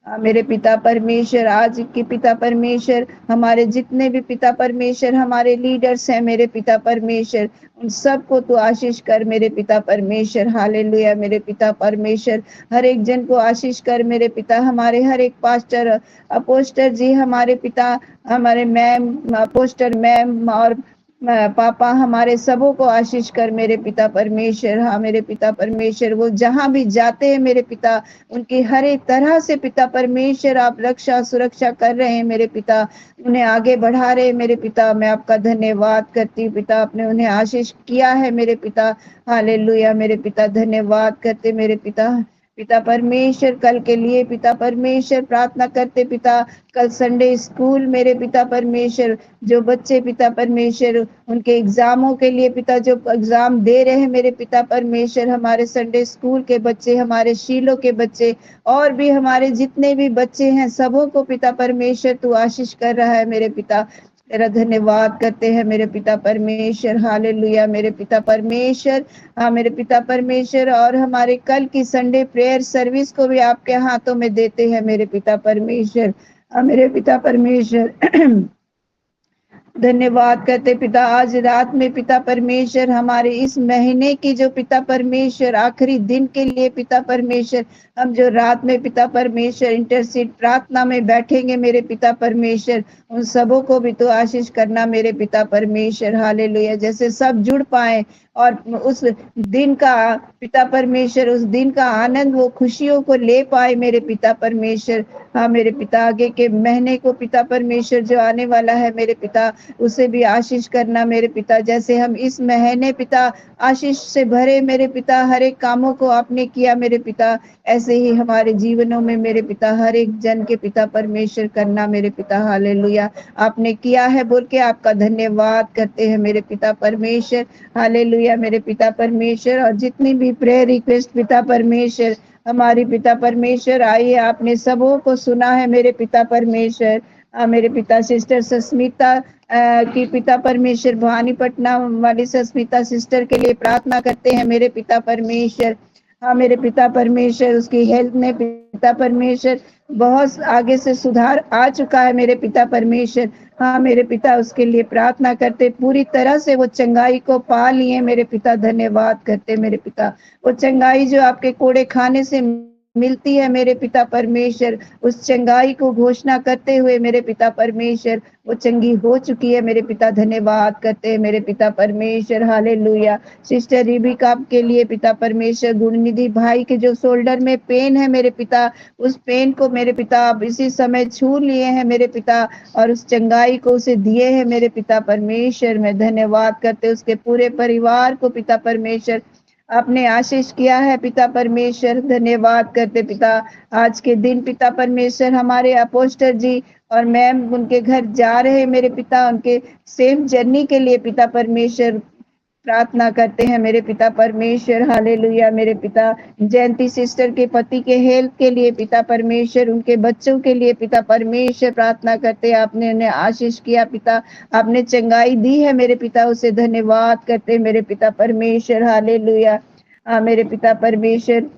मेरे पिता परमेश्वर, आज के पिता परमेश्वर, हमारे जितने भी पिता परमेश्वर हमारे लीडर्स हैं मेरे पिता परमेश्वर, उन सबको तू आशीष कर मेरे पिता परमेश्वर। हालेलुया मेरे पिता परमेश्वर, हर एक जन को आशीष कर मेरे पिता। हमारे हर एक पास्टर अपोस्टर जी, हमारे पिता, हमारे मैम अपोस्टर मैम और पापा, हमारे सबों को आशीष कर मेरे पिता परमेश्वर। हाँ मेरे पिता परमेश्वर, वो जहाँ भी जाते हैं मेरे पिता, उनकी हर एक तरह से पिता परमेश्वर आप रक्षा सुरक्षा कर रहे हैं मेरे पिता, उन्हें आगे बढ़ा रहे हैं मेरे पिता। मैं आपका धन्यवाद करती हूँ पिता, आपने उन्हें आशीष किया है मेरे पिता। हालेलुया मेरे पिता, धन्यवाद करते मेरे पिता। पिता परमेश्वर, कल के लिए पिता परमेश्वर प्रार्थना करते पिता, कल संडे स्कूल मेरे पिता परमेश्वर, जो बच्चे पिता परमेश्वर उनके एग्जामों के लिए पिता, जो एग्जाम दे रहे हैं मेरे पिता परमेश्वर, हमारे संडे स्कूल के बच्चे, हमारे शीलो के बच्चे, और भी हमारे जितने भी बच्चे हैं सबों को पिता परमेश्वर तू आशीष कर रहा है मेरे पिता। तेरा धन्यवाद करते हैं मेरे पिता परमेश्वर। हालेलुया मेरे पिता परमेश्वर। हाँ मेरे पिता परमेश्वर, और हमारे कल की संडे प्रेयर सर्विस को भी आपके हाथों में देते हैं मेरे पिता परमेश्वर। हाँ मेरे पिता परमेश्वर, धन्यवाद करते पिता, आज रात में पिता परमेश्वर हमारे इस महीने की जो पिता परमेश्वर आखिरी दिन के लिए पिता परमेश्वर, हम जो रात में पिता परमेश्वर इंटरसीड प्रार्थना में बैठेंगे मेरे पिता परमेश्वर, उन सबों को भी तो आशीष करना मेरे पिता परमेश्वर। हालेलुया, जैसे सब जुड़ पाए और उस दिन का पिता परमेश्वर, उस दिन का आनंद, वो खुशियों को ले पाए मेरे पिता परमेश्वर। हाँ मेरे पिता, आगे के महीने को पिता परमेश्वर जो आने वाला है मेरे पिता, उसे भी आशीष करना मेरे पिता। जैसे हम इस महीने पिता आशीष से भरे मेरे पिता, हर एक कामों को आपने किया मेरे पिता, ऐसे ही हमारे जीवनों में मेरे पिता हर एक जन के पिता परमेश्वर करना मेरे पिता। हालेलुया, आपने किया है बोल के आपका धन्यवाद करते हैं मेरे पिता परमेश्वर। हालेलुया मेरे पिता परमेश्वर, और जितनी भी प्रेयर रिक्वेस्ट पिता परमेश्वर हमारी पिता परमेश्वर आई है, आपने सबों को सुना है मेरे पिता परमेश्वर। मेरे पिता सिस्टर सस्मिता की पिता परमेश्वर, भवानीपटना वाली सस्मिता सिस्टर के लिए प्रार्थना करते हैं मेरे पिता परमेश्वर। हाँ मेरे पिता परमेश्वर, उसकी हेल्थ में पिता परमेश्वर बहुत आगे से सुधार आ चुका है मेरे पिता परमेश्वर। हाँ मेरे पिता, उसके लिए प्रार्थना करते, पूरी तरह से वो चंगाई को पा लिए मेरे पिता। धन्यवाद करते मेरे पिता, वो चंगाई जो आपके कोड़े खाने से मिलती है मेरे पिता परमेश्वर, उस चंगाई को घोषणा करते हुए मेरे पिता परमेश्वर, वो चंगी हो चुकी है मेरे पिता। धन्यवाद करते हैं मेरे पिता परमेश्वर। हालेलुया, सिस्टर रिबिका के लिए पिता परमेश्वर, गुणनिधि भाई के जो शोल्डर में पेन है मेरे पिता, उस पेन को मेरे पिता आप इसी समय छू लिए हैं मेरे पिता, और उस चंगाई को उसे दिए हैं मेरे पिता परमेश्वर। मैं धन्यवाद करते उसके पूरे परिवार को पिता परमेश्वर आपने आशीष किया है पिता परमेश्वर। धन्यवाद करते पिता, आज के दिन पिता परमेश्वर हमारे अपोस्टर जी और मैम उनके घर जा रहे मेरे पिता, उनके सेफ जर्नी के लिए पिता परमेश्वर प्रार्थना करते हैं मेरे पिता परमेश्वर। हालेलुया मेरे पिता, जयंती सिस्टर के पति के हेल्थ के लिए पिता परमेश्वर, उनके बच्चों के लिए पिता परमेश्वर प्रार्थना करते, आपने उन्हें आशीष किया पिता, आपने चंगाई दी है मेरे पिता, उसे धन्यवाद करते मेरे पिता परमेश्वर। हालेलुया मेरे पिता परमेश्वर,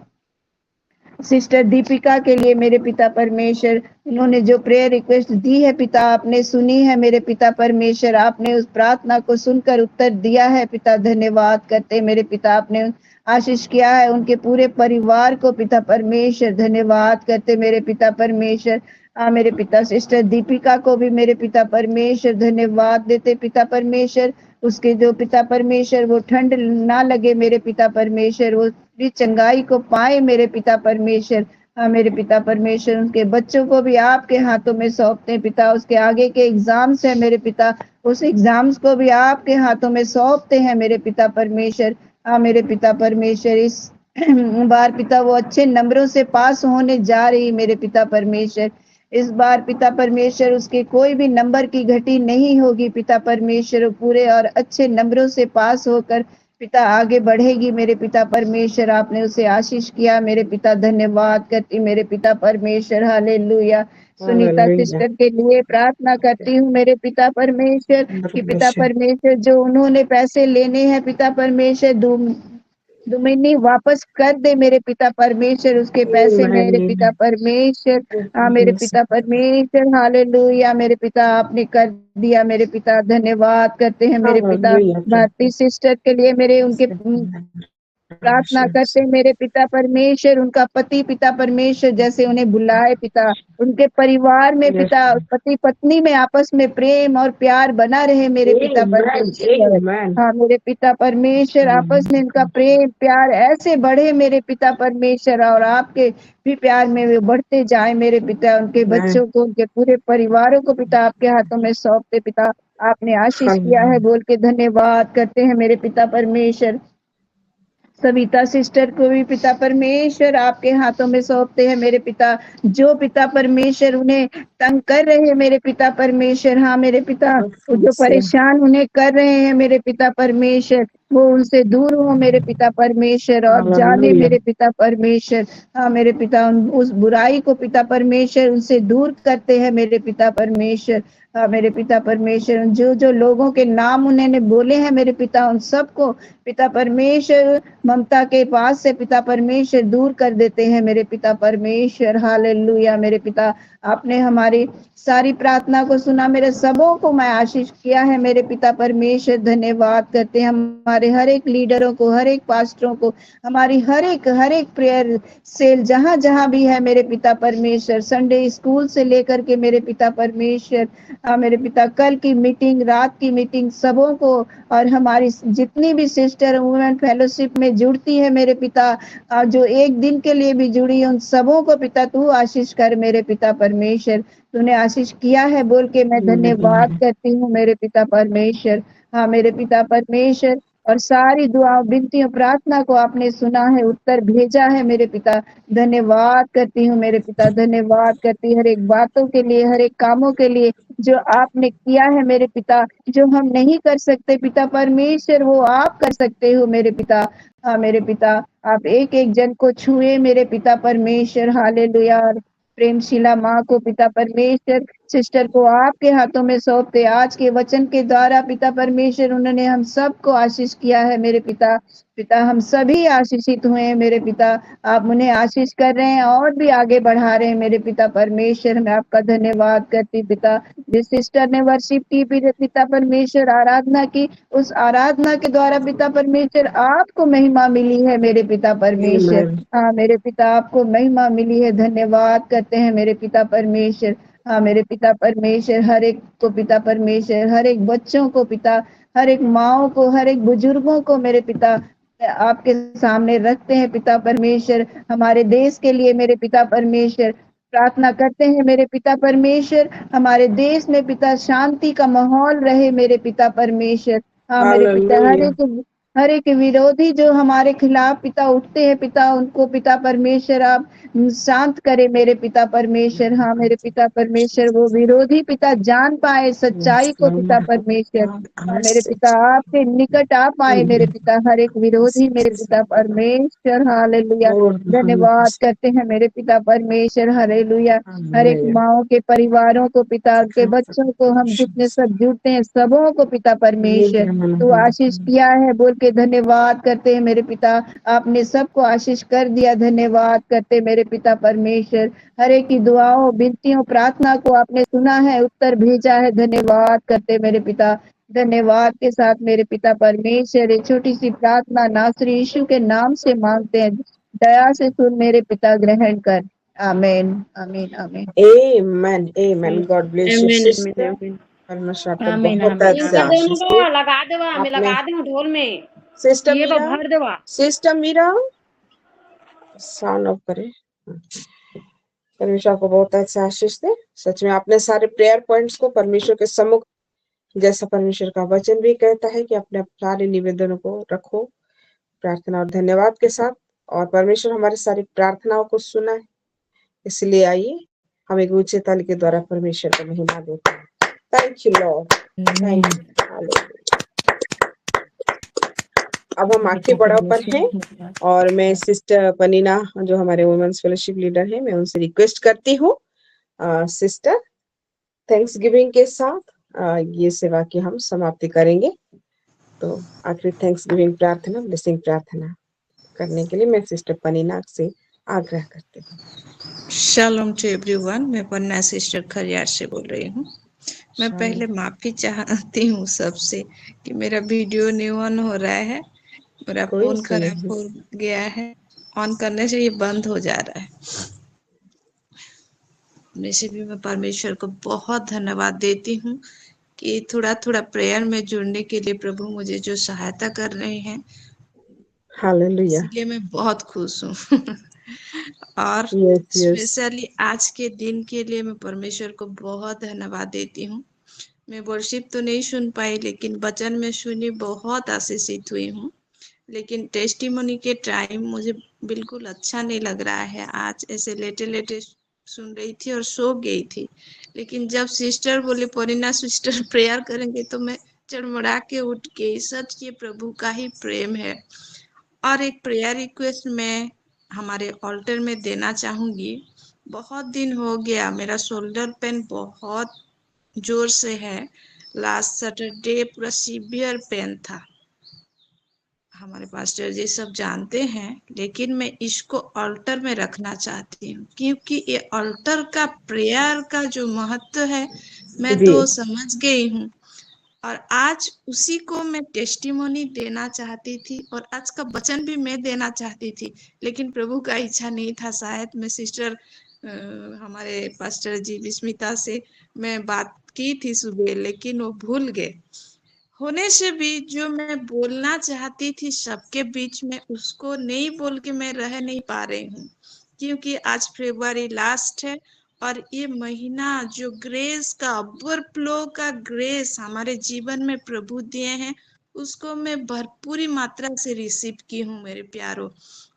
सिस्टर दीपिका के लिए मेरे पिता परमेश्वर, उन्होंने जो प्रेयर रिक्वेस्ट दी है पिता, आपने सुनी है मेरे पिता परमेश्वर, आपने उस प्रार्थना को सुनकर उत्तर दिया है पिता। धन्यवाद करते मेरे पिता, आपने आशीष किया है उनके पूरे परिवार को पिता परमेश्वर। धन्यवाद करते मेरे पिता परमेश्वर। मेरे पिता सिस्टर दीपिका को भी मेरे पिता परमेश्वर धन्यवाद देते पिता परमेश्वर, उसके जो पिता परमेश्वर वो ठंड ना लगे मेरे पिता परमेश्वर, वो भी चंगाई को पाए मेरे पिता परमेश्वर। मेरे पिता परमेश्वर, उनके बच्चों को भी आपके हाथों में सौंपते पिता, उसके आगे के एग्जाम्स है मेरे पिता, उस एग्जाम्स को भी आपके हाथों में सौंपते हैं मेरे पिता परमेश्वर। मेरे पिता परमेश्वर, इस बार पिता वो अच्छे नंबरों से पास होने जा रही मेरे पिता परमेश्वर। इस बार पिता परमेश्वर उसके कोई भी नंबर की घटी नहीं होगी पिता परमेश्वर, पूरे और अच्छे नंबरों से पास होकर पिता आगे बढ़ेगी मेरे पिता परमेश्वर। आपने उसे आशीष किया मेरे पिता, धन्यवाद करती मेरे पिता परमेश्वर। हालेलुया। सुनीता हालेलुया। सिस्टर के लिए प्रार्थना करती हूँ मेरे पिता परमेश्वर कि पिता परमेश्वर जो उन्होंने पैसे लेने हैं पिता परमेश्वर दुमिनी वापस कर दे मेरे पिता परमेश्वर उसके पैसे मेरे पिता परमेश्वर। हाँ मेरे पिता परमेश्वर, हालेलुया। मेरे पिता आपने कर दिया मेरे पिता, धन्यवाद करते हैं मेरे पिता। भारती सिस्टर के लिए मेरे उनके प्रार्थना करते मेरे पिता परमेश्वर, उनका पति पिता परमेश्वर जैसे उन्हें बुलाए पिता, उनके परिवार में पिता पति पत्नी में आपस में प्रेम और प्यार बना रहे मेरे पिता परमेश्वर। हाँ मेरे पिता परमेश्वर, आपस में उनका प्रेम प्यार ऐसे बढ़े मेरे पिता परमेश्वर, और आपके भी प्यार में वे बढ़ते जाए मेरे पिता। उनके बच्चों को, उनके पूरे परिवारों को पिता आपके हाथों में सौंपते पिता। आपने आशीष किया है बोल के धन्यवाद करते हैं मेरे पिता परमेश्वर। सविता सिस्टर को भी पिता परमेश्वर आपके हाथों में सौंपते हैं मेरे पिता। जो पिता परमेश्वर उन्हें तंग कर रहे हैं मेरे पिता परमेश्वर, हाँ मेरे पिता जो परेशान उन्हें कर रहे हैं मेरे पिता परमेश्वर, वो उनसे दूर हो मेरे पिता परमेश्वर और जाने मेरे पिता परमेश्वर। हाँ मेरे पिता उस बुराई को पिता परमेश्वर उनसे दूर करते हैं मेरे पिता परमेश्वर। हाँ मेरे पिता परमेश्वर, जो जो लोगों के नाम उन्होंने बोले हैं मेरे पिता, उन सबको पिता परमेश्वर ममता के पास से पिता परमेश्वर दूर कर देते हैं मेरे पिता परमेश्वर। हालेलुया। मेरे पिता आपने हमारी सारी प्रार्थना को सुना, मेरे सबों को मैं आशीष किया है मेरे पिता परमेश्वर। धन्यवाद करते हैं हमारे हर एक लीडरों को, हर एक पास्टरों को, हमारी हर एक प्रेयर सेल जहां जहां भी है मेरे पिता परमेश्वर, संडे स्कूल से लेकर के मेरे पिता परमेश्वर। मेरे पिता कल की मीटिंग, रात की मीटिंग, सबों को, और हमारी जितनी भी सिस्टर वुमेन फेलोशिप में जुड़ती है मेरे पिता, जो एक दिन के लिए भी जुड़ी है, उन सबों को पिता तू आशीष कर मेरे पिता परमेश्वर। तूने आशीष किया है बोल के मैं धन्यवाद करती हूँ मेरे पिता परमेश्वर। हाँ मेरे पिता परमेश्वर, और सारी दुआ विनतियों प्रार्थना को आपने सुना है, उत्तर भेजा है मेरे पिता। धन्यवाद करती हूँ मेरे पिता, धन्यवाद करती हर एक बातों के लिए, हर एक कामों के लिए जो आपने किया है मेरे पिता। जो हम नहीं कर सकते पिता परमेश्वर, वो आप कर सकते हो मेरे पिता। हाँ मेरे पिता, आप एक एक जन को छुए मेरे पिता परमेश्वर। हालेलुया। प्रेमशिला माँ को पिता परमेश्वर, सिस्टर को आपके हाथों में सौंपते, आज के वचन के द्वारा पिता परमेश्वर उन्होंने हम सबको आशीष किया है मेरे पिता। पिता हम सभी आशीषित हुए हैं मेरे पिता, आप उन्हें आशीष कर रहे हैं और भी आगे बढ़ा रहे हैं मेरे पिता परमेश्वर। मैं आपका धन्यवाद करती पिता। जिस सिस्टर ने वर्शिप की पिता परमेश्वर, आराधना की, उस आराधना के द्वारा पिता परमेश्वर आपको महिमा मिली है मेरे पिता परमेश्वर। हाँ मेरे पिता आपको महिमा मिली है, धन्यवाद करते हैं मेरे पिता परमेश्वर। हाँ मेरे पिता परमेश्वर, हर एक को पिता परमेश्वर, हर एक बच्चों को पिता, हर एक माओ को, हर एक बुजुर्गों को मेरे पिता आपके सामने रखते हैं पिता परमेश्वर। हमारे देश के लिए मेरे पिता परमेश्वर प्रार्थना करते हैं मेरे पिता परमेश्वर, हमारे देश में पिता शांति का माहौल रहे मेरे पिता परमेश्वर। हाँ मेरे पिता हर एक विरोधी जो हमारे खिलाफ पिता उठते हैं पिता, उनको पिता परमेश्वर आप शांत करे मेरे पिता परमेश्वर। हाँ मेरे पिता परमेश्वर, वो विरोधी पिता जान पाए सच्चाई को पिता परमेश्वर। हाँ मेरे पिता आपके निकट आ पाए मेरे पिता, हर एक विरोधी मेरे पिता परमेश्वर। हालेलुया। धन्यवाद करते हैं मेरे पिता परमेश्वर। हालेलुया। हर एक माओ के परिवारों को पिता, के बच्चों को, हम जितने सब जुड़ते हैं सबों को पिता परमेश्वर तो आशीष किया है बोल के धन्यवाद करते हैं मेरे पिता। आपने सबको आशीष कर दिया, धन्यवाद करते मेरे पिता परमेश्वर। हर एक की दुआओं, विनतियों, प्रार्थना को आपने सुना है, उत्तर भेजा है, धन्यवाद करते मेरे पिता। धन्यवाद के साथ मेरे पिता परमेश्वर, एक छोटी सी प्रार्थना नासरी यीशु के नाम से मांगते हैं, दया से सुन मेरे पिता, ग्रहण कर। आमीन आमीन आमीन। Amen, amen. God bless you, sister. परमेश्वर आपको बहुत अच्छा आशीष दे। लगा देवा, मैं लगा दूं ढोल में, सिस्टर ये मीरा, भर देवा। सिस्टर मीरा साउंड ऑफ करे। परमेश्वर आपको बहुत अच्छा आशीष दे। सच में आपने सारे प्रेयर पॉइंट्स को परमेश्वर के सम्मुख, जैसा परमेश्वर का वचन भी कहता है कि अपने सारे निवेदनों को रखो प्रार्थना और धन्यवाद के साथ, और परमेश्वर हमारी सारी प्रार्थनाओं को सुना है। इसलिए आइए हम एक ऊंचे ताली के द्वारा परमेश्वर को महिमा देते हैं। Thank you Lord, thank you. अब हम आगे बढ़ा पर हैं और मैं सिस्टर पनीना जो हमारे वुमेन्स फेलोशिप लीडर है, मैं उनसे रिक्वेस्ट करती हूँ सिस्टर थैंक्स गिविंग के साथ ये सेवा की हम समाप्ति करेंगे। तो आखिरी थैंक्स गिविंग प्रार्थना, ब्लेसिंग प्रार्थना करने के लिए मैं सिस्टर पनीना से आग्रह करती हूँ। शालोम टू एवरीवन, मैं पन्ना सिस्टर खरियार से बोल रही हूँ। मैं पहले माफी चाहती हूँ सबसे कि मेरा वीडियो नहीं ऑन हो रहा है, मेरा फोन खराब हो गया है, ऑन करने से ये बंद हो जा रहा है। वैसे भी मैं परमेश्वर को बहुत धन्यवाद देती हूँ कि थोड़ा थोड़ा प्रेयर में जुड़ने के लिए प्रभु मुझे जो सहायता कर रहे हैं, हालेलुया, इसलिए मैं बहुत खुश हूँ। और स्पेशली आज के दिन के लिए मैं परमेश्वर को बहुत धन्यवाद देती हूँ। मैं वर्शिप तो नहीं सुन पाई, लेकिन वचन में सुनी, बहुत आशीषित हुई हूँ। लेकिन टेस्टिमोनी के टाइम मुझे बिल्कुल अच्छा नहीं लग रहा है। आज ऐसे लेटे लेटे सुन रही थी और सो गई थी, लेकिन जब सिस्टर बोले परीना सिस्टर प्रेयर करेंगे तो मैं चड़मड़ा के उठ गई। सच ये प्रभु का ही प्रेम है। और एक प्रेयर रिक्वेस्ट मैं हमारे ऑल्टर में देना चाहूंगी। बहुत दिन हो गया, मेरा शोल्डर पेन बहुत जोर से है। लास्ट सैटरडे पूरा सीवियर पेन था, हमारे पास्टर जी सब जानते हैं, लेकिन मैं इसको ऑल्टर में रखना चाहती हूँ क्योंकि ये ऑल्टर का प्रेयर का जो महत्व है मैं तो समझ गई हूँ। और आज उसी को मैं टेस्टिमोनी देना चाहती थी और आज का वचन भी मैं देना चाहती थी, लेकिन प्रभु का इच्छा नहीं था। शायद मैं सिस्टर हमारे पास्टर जी विस्मिता से मैं बात की थी सुबह, लेकिन वो भूल गए। होने से भी जो मैं बोलना चाहती थी सबके बीच में, उसको नहीं बोल के मैं रह नहीं पा रही हूँ, क्योंकि आज फरवरी लास्ट है और ये महीना जो ग्रेस का ओवरफ्लो का ग्रेस हमारे जीवन में प्रभु दिए हैं, उसको मैं भरपूरी मात्रा से रिसीव की हूँ मेरे प्यारों।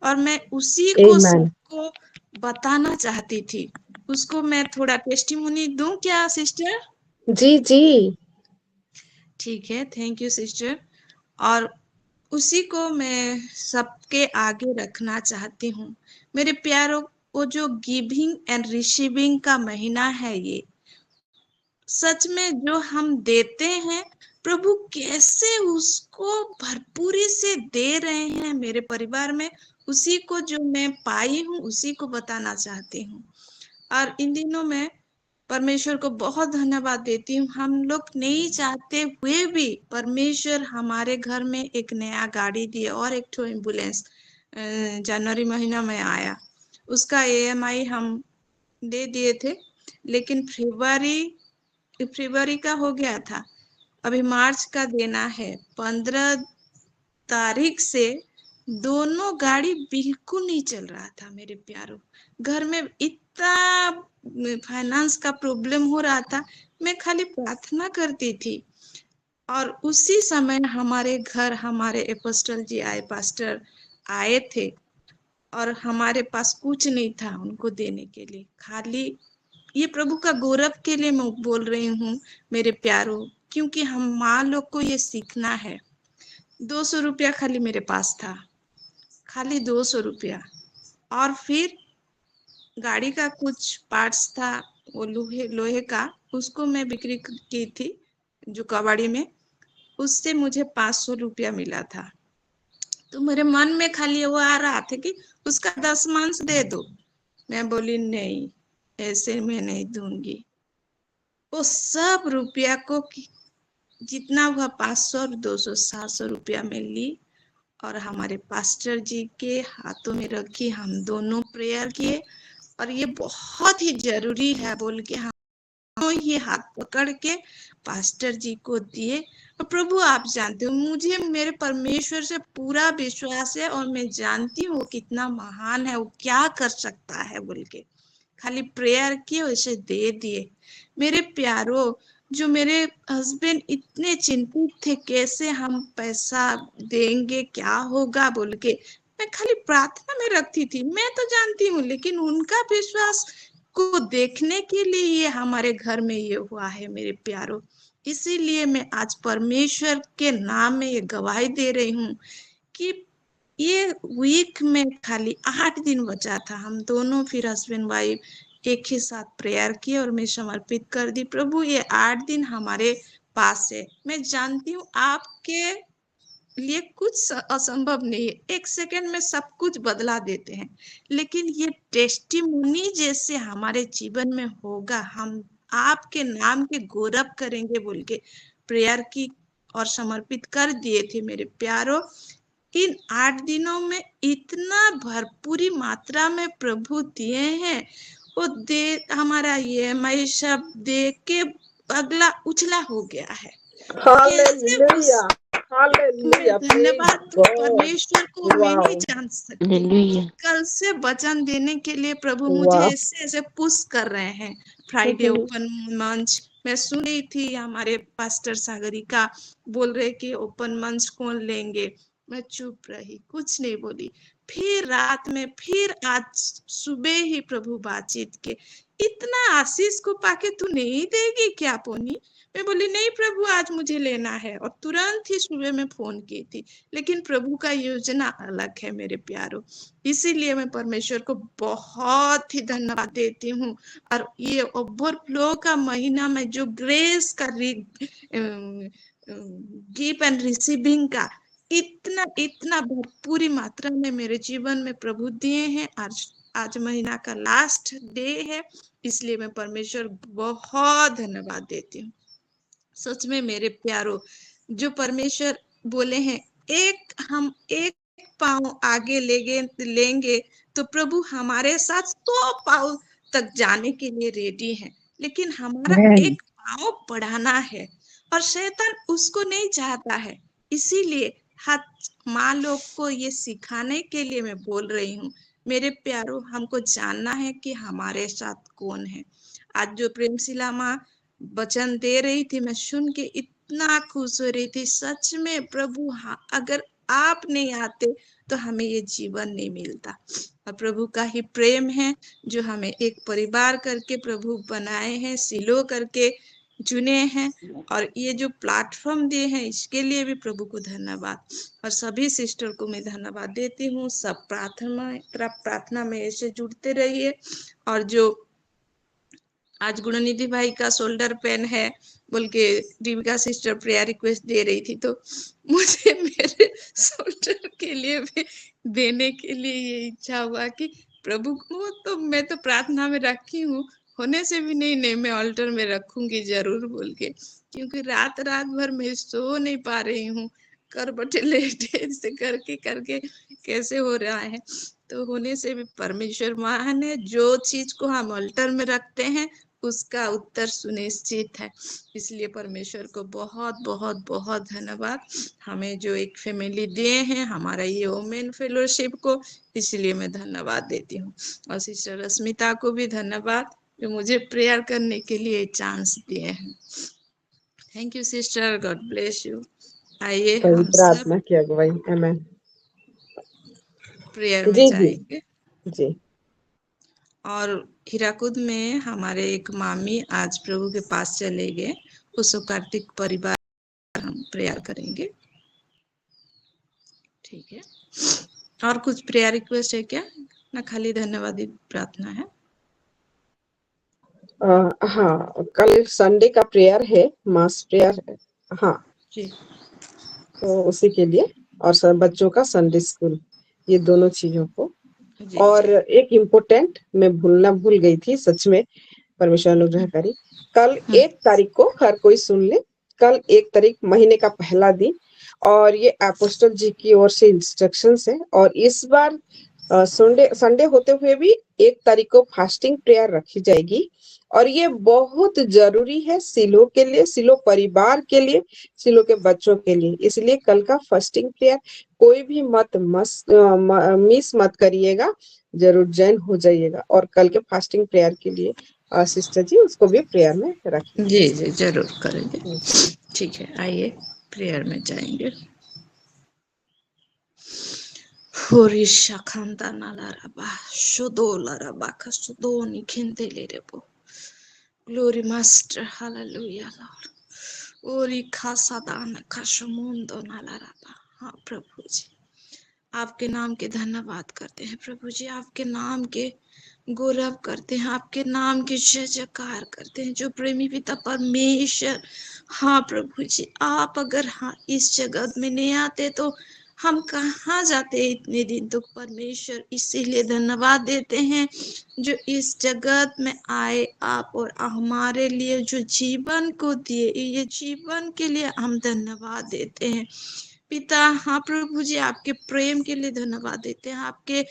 और मैं उसी को सबको बताना चाहती थी। उसको मैं थोड़ा टेस्टिमोनी दूं क्या सिस्टर? जी जी ठीक है, थैंक यू सिस्टर। और उसी को मैं सबके आगे रखना चाहती हूँ मेरे प्यारों। वो जो गिविंग एंड रिसीविंग का महीना है, ये सच में जो हम देते हैं प्रभु कैसे उसको भरपूरी से दे रहे हैं मेरे परिवार में, उसी को जो मैं पाई हूँ उसी को बताना चाहती हूँ। और इन दिनों में परमेश्वर को बहुत धन्यवाद देती हूँ। हम लोग नहीं चाहते हुए भी परमेश्वर हमारे घर में एक नया गाड़ी दिए और एक ठो एम्बुलेंस जनवरी महीना में आया। उसका EMI हम दे दिए थे, लेकिन फरवरी का हो गया था, अभी मार्च का देना है। 15 तारीख से दोनों गाड़ी बिल्कुल नहीं चल रहा था मेरे प्यारों। घर में इतना फाइनेंस का प्रॉब्लम हो रहा था, मैं खाली प्रार्थना करती थी। और उसी समय हमारे घर हमारे एपोस्टल जी आए, पास्टर आए थे, और हमारे पास कुछ नहीं था उनको देने के लिए। खाली ये प्रभु का गौरव के लिए मैं बोल रही हूँ मेरे प्यारों, क्योंकि हम माँ लोग को ये सीखना है। 200 रुपया खाली मेरे पास था, खाली 200 रुपया। और फिर गाड़ी का कुछ पार्ट्स था, वो लोहे का, उसको मैं बिक्री की थी जो कबाड़ी में, उससे मुझे 500 रुपया मिला था। तो मेरे मन में खाली वो आ रहा था कि उसका 10 दे दो। मैं बोली नहीं, ऐसे मैं नहीं दूंगी। वो सब रुपया को जितना हुआ 500 200 700 रुपया में ली और हमारे पास्टर जी के हाथों में रखी। हम दोनों प्रेयर किए और ये बहुत ही जरूरी है बोल के हम ये हाथ पकड़ के पास्टर जी को दिए। और प्रभु आप जानते हो, मुझे मेरे परमेश्वर से पूरा विश्वास है और मैं जानती हूँ कितना महान है, वो क्या कर सकता है बोल के। खाली प्रेयर किए, वैसे दे दिए। मेरे प्यारों, जो मेरे हस्बैंड इतने चिंतित थे कैसे हम पैसा देंगे, क्या होगा बोल के, मैं खाली प्रार्थना में रखती थी। मैं तो जानती हूँ, लेकिन उनका विश्वास को देखने के लिए ये हमारे घर में ये हुआ है मेरे प्यारों। इसीलिए मैं आज परमेश्वर के नाम में ये गवाही दे रही हूँ कि ये वीक में खाली 8 दिन बचा था। हम दोनों फिर हस्बैंड वाइफ एक ही साथ प्रेयर किए और मैं समर्पित कर दी। प्रभु, ये 8 दिन हमारे पास है। मैं जानती हूँ आपके लिए कुछ असंभव नहीं है। 1 सेकंड में सब कुछ बदला देते हैं, लेकिन ये टेस्टिमोनी जैसे हमारे जीवन में होगा, हम आपके नाम के गौरव करेंगे बोल के प्रेयर की और समर्पित कर दिए थे मेरे प्यारों। इन 8 दिनों में इतना भरपूरी मात्रा में प्रभु दिए हैं। वो दे हमारा EMI सब दे के अगला उछला हो गया है। हालेलुया, हालेलुया, धन्यवाद परमेश्वर को मैं नहीं जान सकती। हालेलुया। कल से वचन देने के लिए प्रभु मुझे ऐसे ऐसे पुश कर रहे हैं। फ्राइडे ओपन मंच मैं सुन रही थी, हमारे पास्टर सागरिका बोल रहे कि ओपन मंच कौन लेंगे। मैं चुप रही, कुछ नहीं बोली। फिर रात में, फिर आज सुबह ही प्रभु बातचीत के, इतना आशीष को पाके तू नहीं देगी क्या पोनी? मैं बोली नहीं प्रभु, आज मुझे लेना है। और तुरंत ही सुबह में फोन की थी। लेकिन प्रभु का योजना अलग है मेरे प्यारों। इसीलिए मैं परमेश्वर को बहुत ही धन्यवाद देती हूँ। और ये ओवरफ्लो का महीना में जो ग्रेस का गिव एंड रिसीविंग का इतना भरपूरी मात्रा में मेरे जीवन में प्रभु दिए हैं। आज महीना का लास्ट डे है, इसलिए मैं परमेश्वर बहुत धन्यवाद देती हूँ। सच में मेरे प्यारों, जो परमेश्वर बोले हैं हम एक पाँव आगे लेंगे तो प्रभु हमारे साथ 100 पाँव तक जाने के लिए रेडी है। लेकिन हमारा एक पाँव बढ़ाना है और शैतान उसको नहीं चाहता है। इसीलिए माँ लोग को ये सिखाने के लिए मैं बोल रही हूँ। मेरे प्यारों, हमको जानना है कि हमारे साथ कौन है। आज जो प्रेमशिला माँ वचन दे रही थी, मैं सुन के इतना खुश हो रही थी। सच में प्रभु, अगर आप नहीं आते तो हमें ये जीवन नहीं मिलता। और प्रभु का ही प्रेम है जो हमें एक परिवार करके प्रभु बनाए हैं, सिलो करके चुने हैं। और ये जो प्लेटफॉर्म दिए हैं, इसके लिए भी प्रभु को धन्यवाद। और सभी सिस्टर को मैं धन्यवाद देती हूँ। सब प्रार्थना में ऐसे जुड़ते रहिए। और जो आज गुणनिधि भाई का शोल्डर पेन है बोल के दीपिका सिस्टर प्रेयर रिक्वेस्ट दे रही थी, तो मुझे मेरे शोल्डर के लिए भी देने के लिए ये इच्छा हुआ कि प्रभु को तो मैं तो प्रार्थना में रखी हूँ, होने से भी नहीं मैं ऑल्टर में रखूंगी जरूर बोल के। क्योंकि रात भर मैं सो नहीं पा रही हूँ, करबटे लेटे से करके कैसे हो रहा है। तो होने से भी परमेश्वर महान है। जो चीज को हम ऑल्टर में रखते हैं उसका उत्तर सुनिश्चित है। इसलिए परमेश्वर को बहुत बहुत बहुत धन्यवाद। हमें जो एक फैमिली दिए हैं, हमारा ये वोमेन फेलोशिप को, इसलिए मैं धन्यवाद देती हूँ। और सिस्टर रश्मिता को भी धन्यवाद जो मुझे प्रेयर करने के लिए चांस दिए हैं। Thank you sister, God bless you. आइए हम प्रार्थना की अगुवाई। आमीन। प्रेयर में जाएंगे जी। और हीराकुद में हमारे एक मामी आज प्रभु के पास चले गए, उस कार्तिक परिवार हम प्रेयर करेंगे। ठीक है, और कुछ प्रेयर रिक्वेस्ट है क्या? ना खाली धन्यवादी प्रार्थना है? हाँ, कल संडे का प्रेयर है, मास प्रेयर है। हाँ जी, तो उसी के लिए, और सब बच्चों का संडे स्कूल, ये दोनों चीजों को। और एक इम्पोर्टेंट मैं भूल गई थी, सच में परमेश्वर अनुग्रह करी। कल 1 तारीख को हर कोई सुन ले, कल 1 तारीख महीने का पहला दिन, और ये अपोस्टल जी की ओर से इंस्ट्रक्शंस है। और इस बार संडे होते हुए भी 1 तारीख को फास्टिंग प्रेयर रखी जाएगी। और ये बहुत जरूरी है सिलो के लिए, सिलो परिवार के लिए, सिलो के बच्चों के लिए। इसलिए कल का फास्टिंग प्रेयर कोई भी मिस मत करिएगा, जरूर जॉइन हो जाइएगा। और कल के फास्टिंग प्रेयर के लिए सिस्टर जी उसको भी प्रेयर में रखिए। जी जी जरूर करेंगे। ठीक है, आइए प्रेयर में जाएंगे। Hori shakanta nalaraba, shodolaraba, kasudoni kendelerebo. Glory Master, hallelujah Lord. Ori खासादान कशमुंदो नालाराबा। हाँ प्रभु जी, आपके नाम के धन्यवाद करते हैं प्रभु जी, आपके नाम के गौरव करते हैं, आपके नाम की जय जयकार करते हैं, जो प्रेमी पिता परमेश्वर। हाँ प्रभु जी, आप अगर हाँ इस जगत में नहीं आते तो हम कहाँ जाते इतने दिन तक परमेश्वर। इसीलिए धन्यवाद देते हैं जो इस जगत में आए आप और हमारे लिए जो जीवन को दिए, ये जीवन के लिए हम धन्यवाद देते हैं पिता। हाँ प्रभु जी, आपके प्रेम के लिए धन्यवाद देते हैं, आपके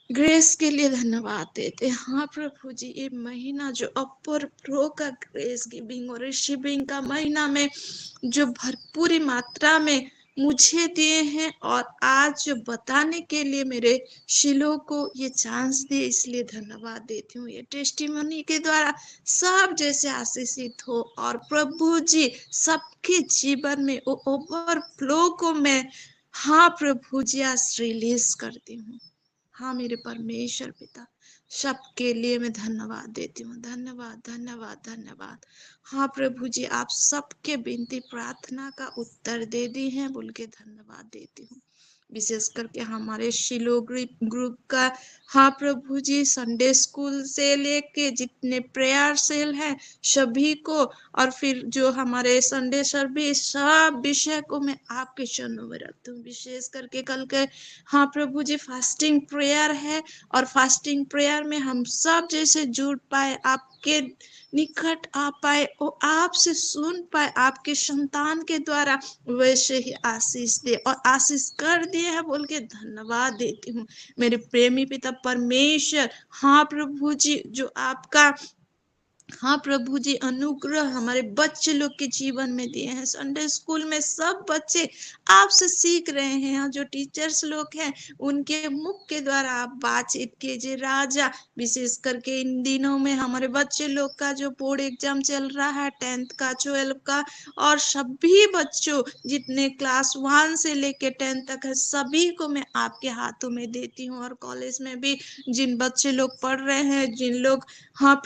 ग्रेस के लिए धन्यवाद देते हैं। हाँ प्रभु जी, ये महीना जो अपर प्रो का ग्रेस गिविंग और रिसीविंग का महीना में जो भरपूरी मात्रा में मुझे दिए हैं और आज जो बताने के लिए मेरे शिलो को ये चांस दिए, इसलिए धन्यवाद देती हूँ। ये टेस्टिमनी के द्वारा सब जैसे आशीषित हो और प्रभु जी सबके जीवन में वो ओवरफ्लो को मैं हाँ प्रभु जी आज रिलीज करती हूँ। हाँ मेरे परमेश्वर पिता, सबके लिए मैं धन्यवाद देती हूँ। धन्यवाद धन्यवाद धन्यवाद। हाँ प्रभु जी, आप सबके विनती प्रार्थना का उत्तर दे दी हैं बोल के धन्यवाद देती हूँ। विशेष करके हमारे शिलो ग्रुप का हाँ प्रभु जी, संडे स्कूल से लेके जितने प्रेयर सेल हैं सभी को, और फिर जो हमारे संडे सर्विस, सब विषय को मैं आपके चरणों में रखती हूँ। विशेष करके कल के हाँ प्रभु जी फास्टिंग प्रेयर है, और फास्टिंग प्रेयर में हम सब जैसे जुड़ पाए, आपके निकट आ पाए और आपसे सुन पाए, आपके संतान के द्वारा वैसे ही आशीष दे और आशीष कर दिए है बोल के धन्यवाद देती हूँ मेरे प्रेमी पिता परमेश्वर। हाँ प्रभु जी, जो आपका हाँ प्रभु जी अनुग्रह हमारे बच्चे लोग के जीवन में दिए हैं। संडे स्कूल में सब बच्चे आपसे सीख रहे हैं, जो टीचर्स लोग हैं उनके मुख के द्वारा आप बातचीत कीजिए राजा। विशेष करके इन दिनों में हमारे बच्चे लोग का जो बोर्ड एग्जाम चल रहा है, 10th का 12 का, और सभी बच्चों जितने क्लास 1 से लेके 10 तक है सभी को मैं आपके हाथों में देती हूँ। और कॉलेज में भी जिन बच्चे लोग पढ़ रहे हैं, जिन लोग हाँ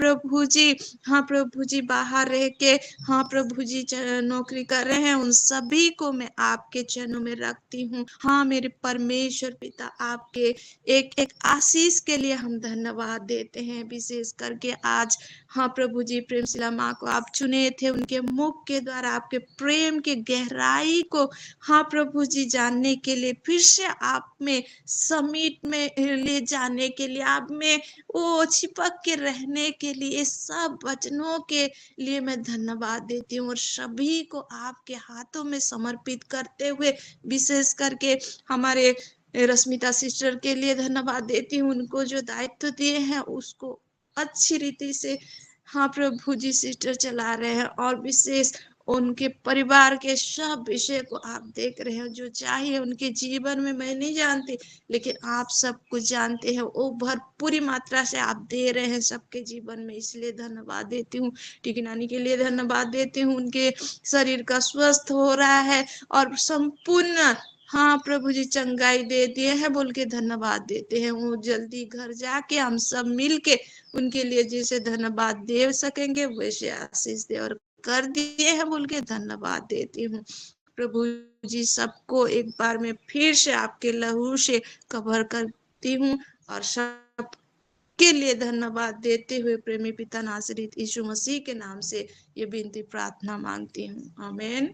प्रभु जी बाहर रह के हाँ प्रभु जी नौकरी कर रहे हैं, उन सभी को मैं आपके चरणों में रखती हूँ। हाँ मेरे परमेश्वर पिता, आपके एक एक आशीष के लिए हम धन्यवाद देते हैं। विशेष करके आज हाँ प्रभु जी प्रेमशिला माँ को आप चुने थे, उनके मुख के द्वारा आपके प्रेम के गहराई को हाँ प्रभु जी जानने के लिए, फिर से आप में समीट में ले जाने के लिए, आप में वो चिपक के रहने के लिए, सब वचनों के लिए मैं धन्यवाद देती हूँ और सभी को आपके हाथों में समर्पित करते हुए विशेष करके हमारे रश्मिता सिस्टर के लिए धन्यवाद देती हूँ। उनको जो दायित्व दिए हैं उसको अच्छी रीति से हाँ प्रभु जी सिस्टर चला रहे हैं, और विशेष उनके परिवार के सब विषय को आप देख रहे हो। जो चाहिए उनके जीवन में मैं नहीं जानती, लेकिन आप सब कुछ जानते हैं। वो भरपूरी मात्रा से आप दे रहे हैं सबके जीवन में, इसलिए धन्यवाद देती हूँ। टीकी नानी के लिए धन्यवाद देती हूँ, उनके शरीर का स्वस्थ हो रहा है और संपूर्ण हाँ प्रभु जी चंगाई दे दिए हैं बोल के धन्यवाद देते हैं। वो जल्दी घर जाके हम सब मिल के उनके लिए जैसे धन्यवाद दे सकेंगे वैसे आशीष दे और कर दिए हैं बोल के धन्यवाद देती हूँ। प्रभु जी सबको एक बार में फिर से आपके लहू से कवर करती हूँ और सब के लिए धन्यवाद देते हुए प्रेमी पिता नासरीत यीशु मसीह के नाम से ये विनती प्रार्थना मांगती हूँ। आमीन।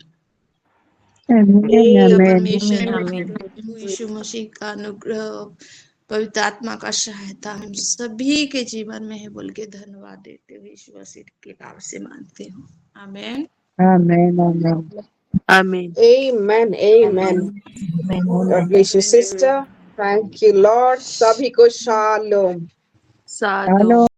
परमेश्वर यीशु मसीह का अनुग्रह, पवित्र आत्मा का सहायता हम सभी के जीवन में है बोल के धन्यवाद देते हुए यीशु मसीह के नाम से मांगते हूँ। आमीन आमीन आमीन Amen. Amen. Amen. God bless you, sister. Thank you, Lord. सभी को शालोम। Shalom.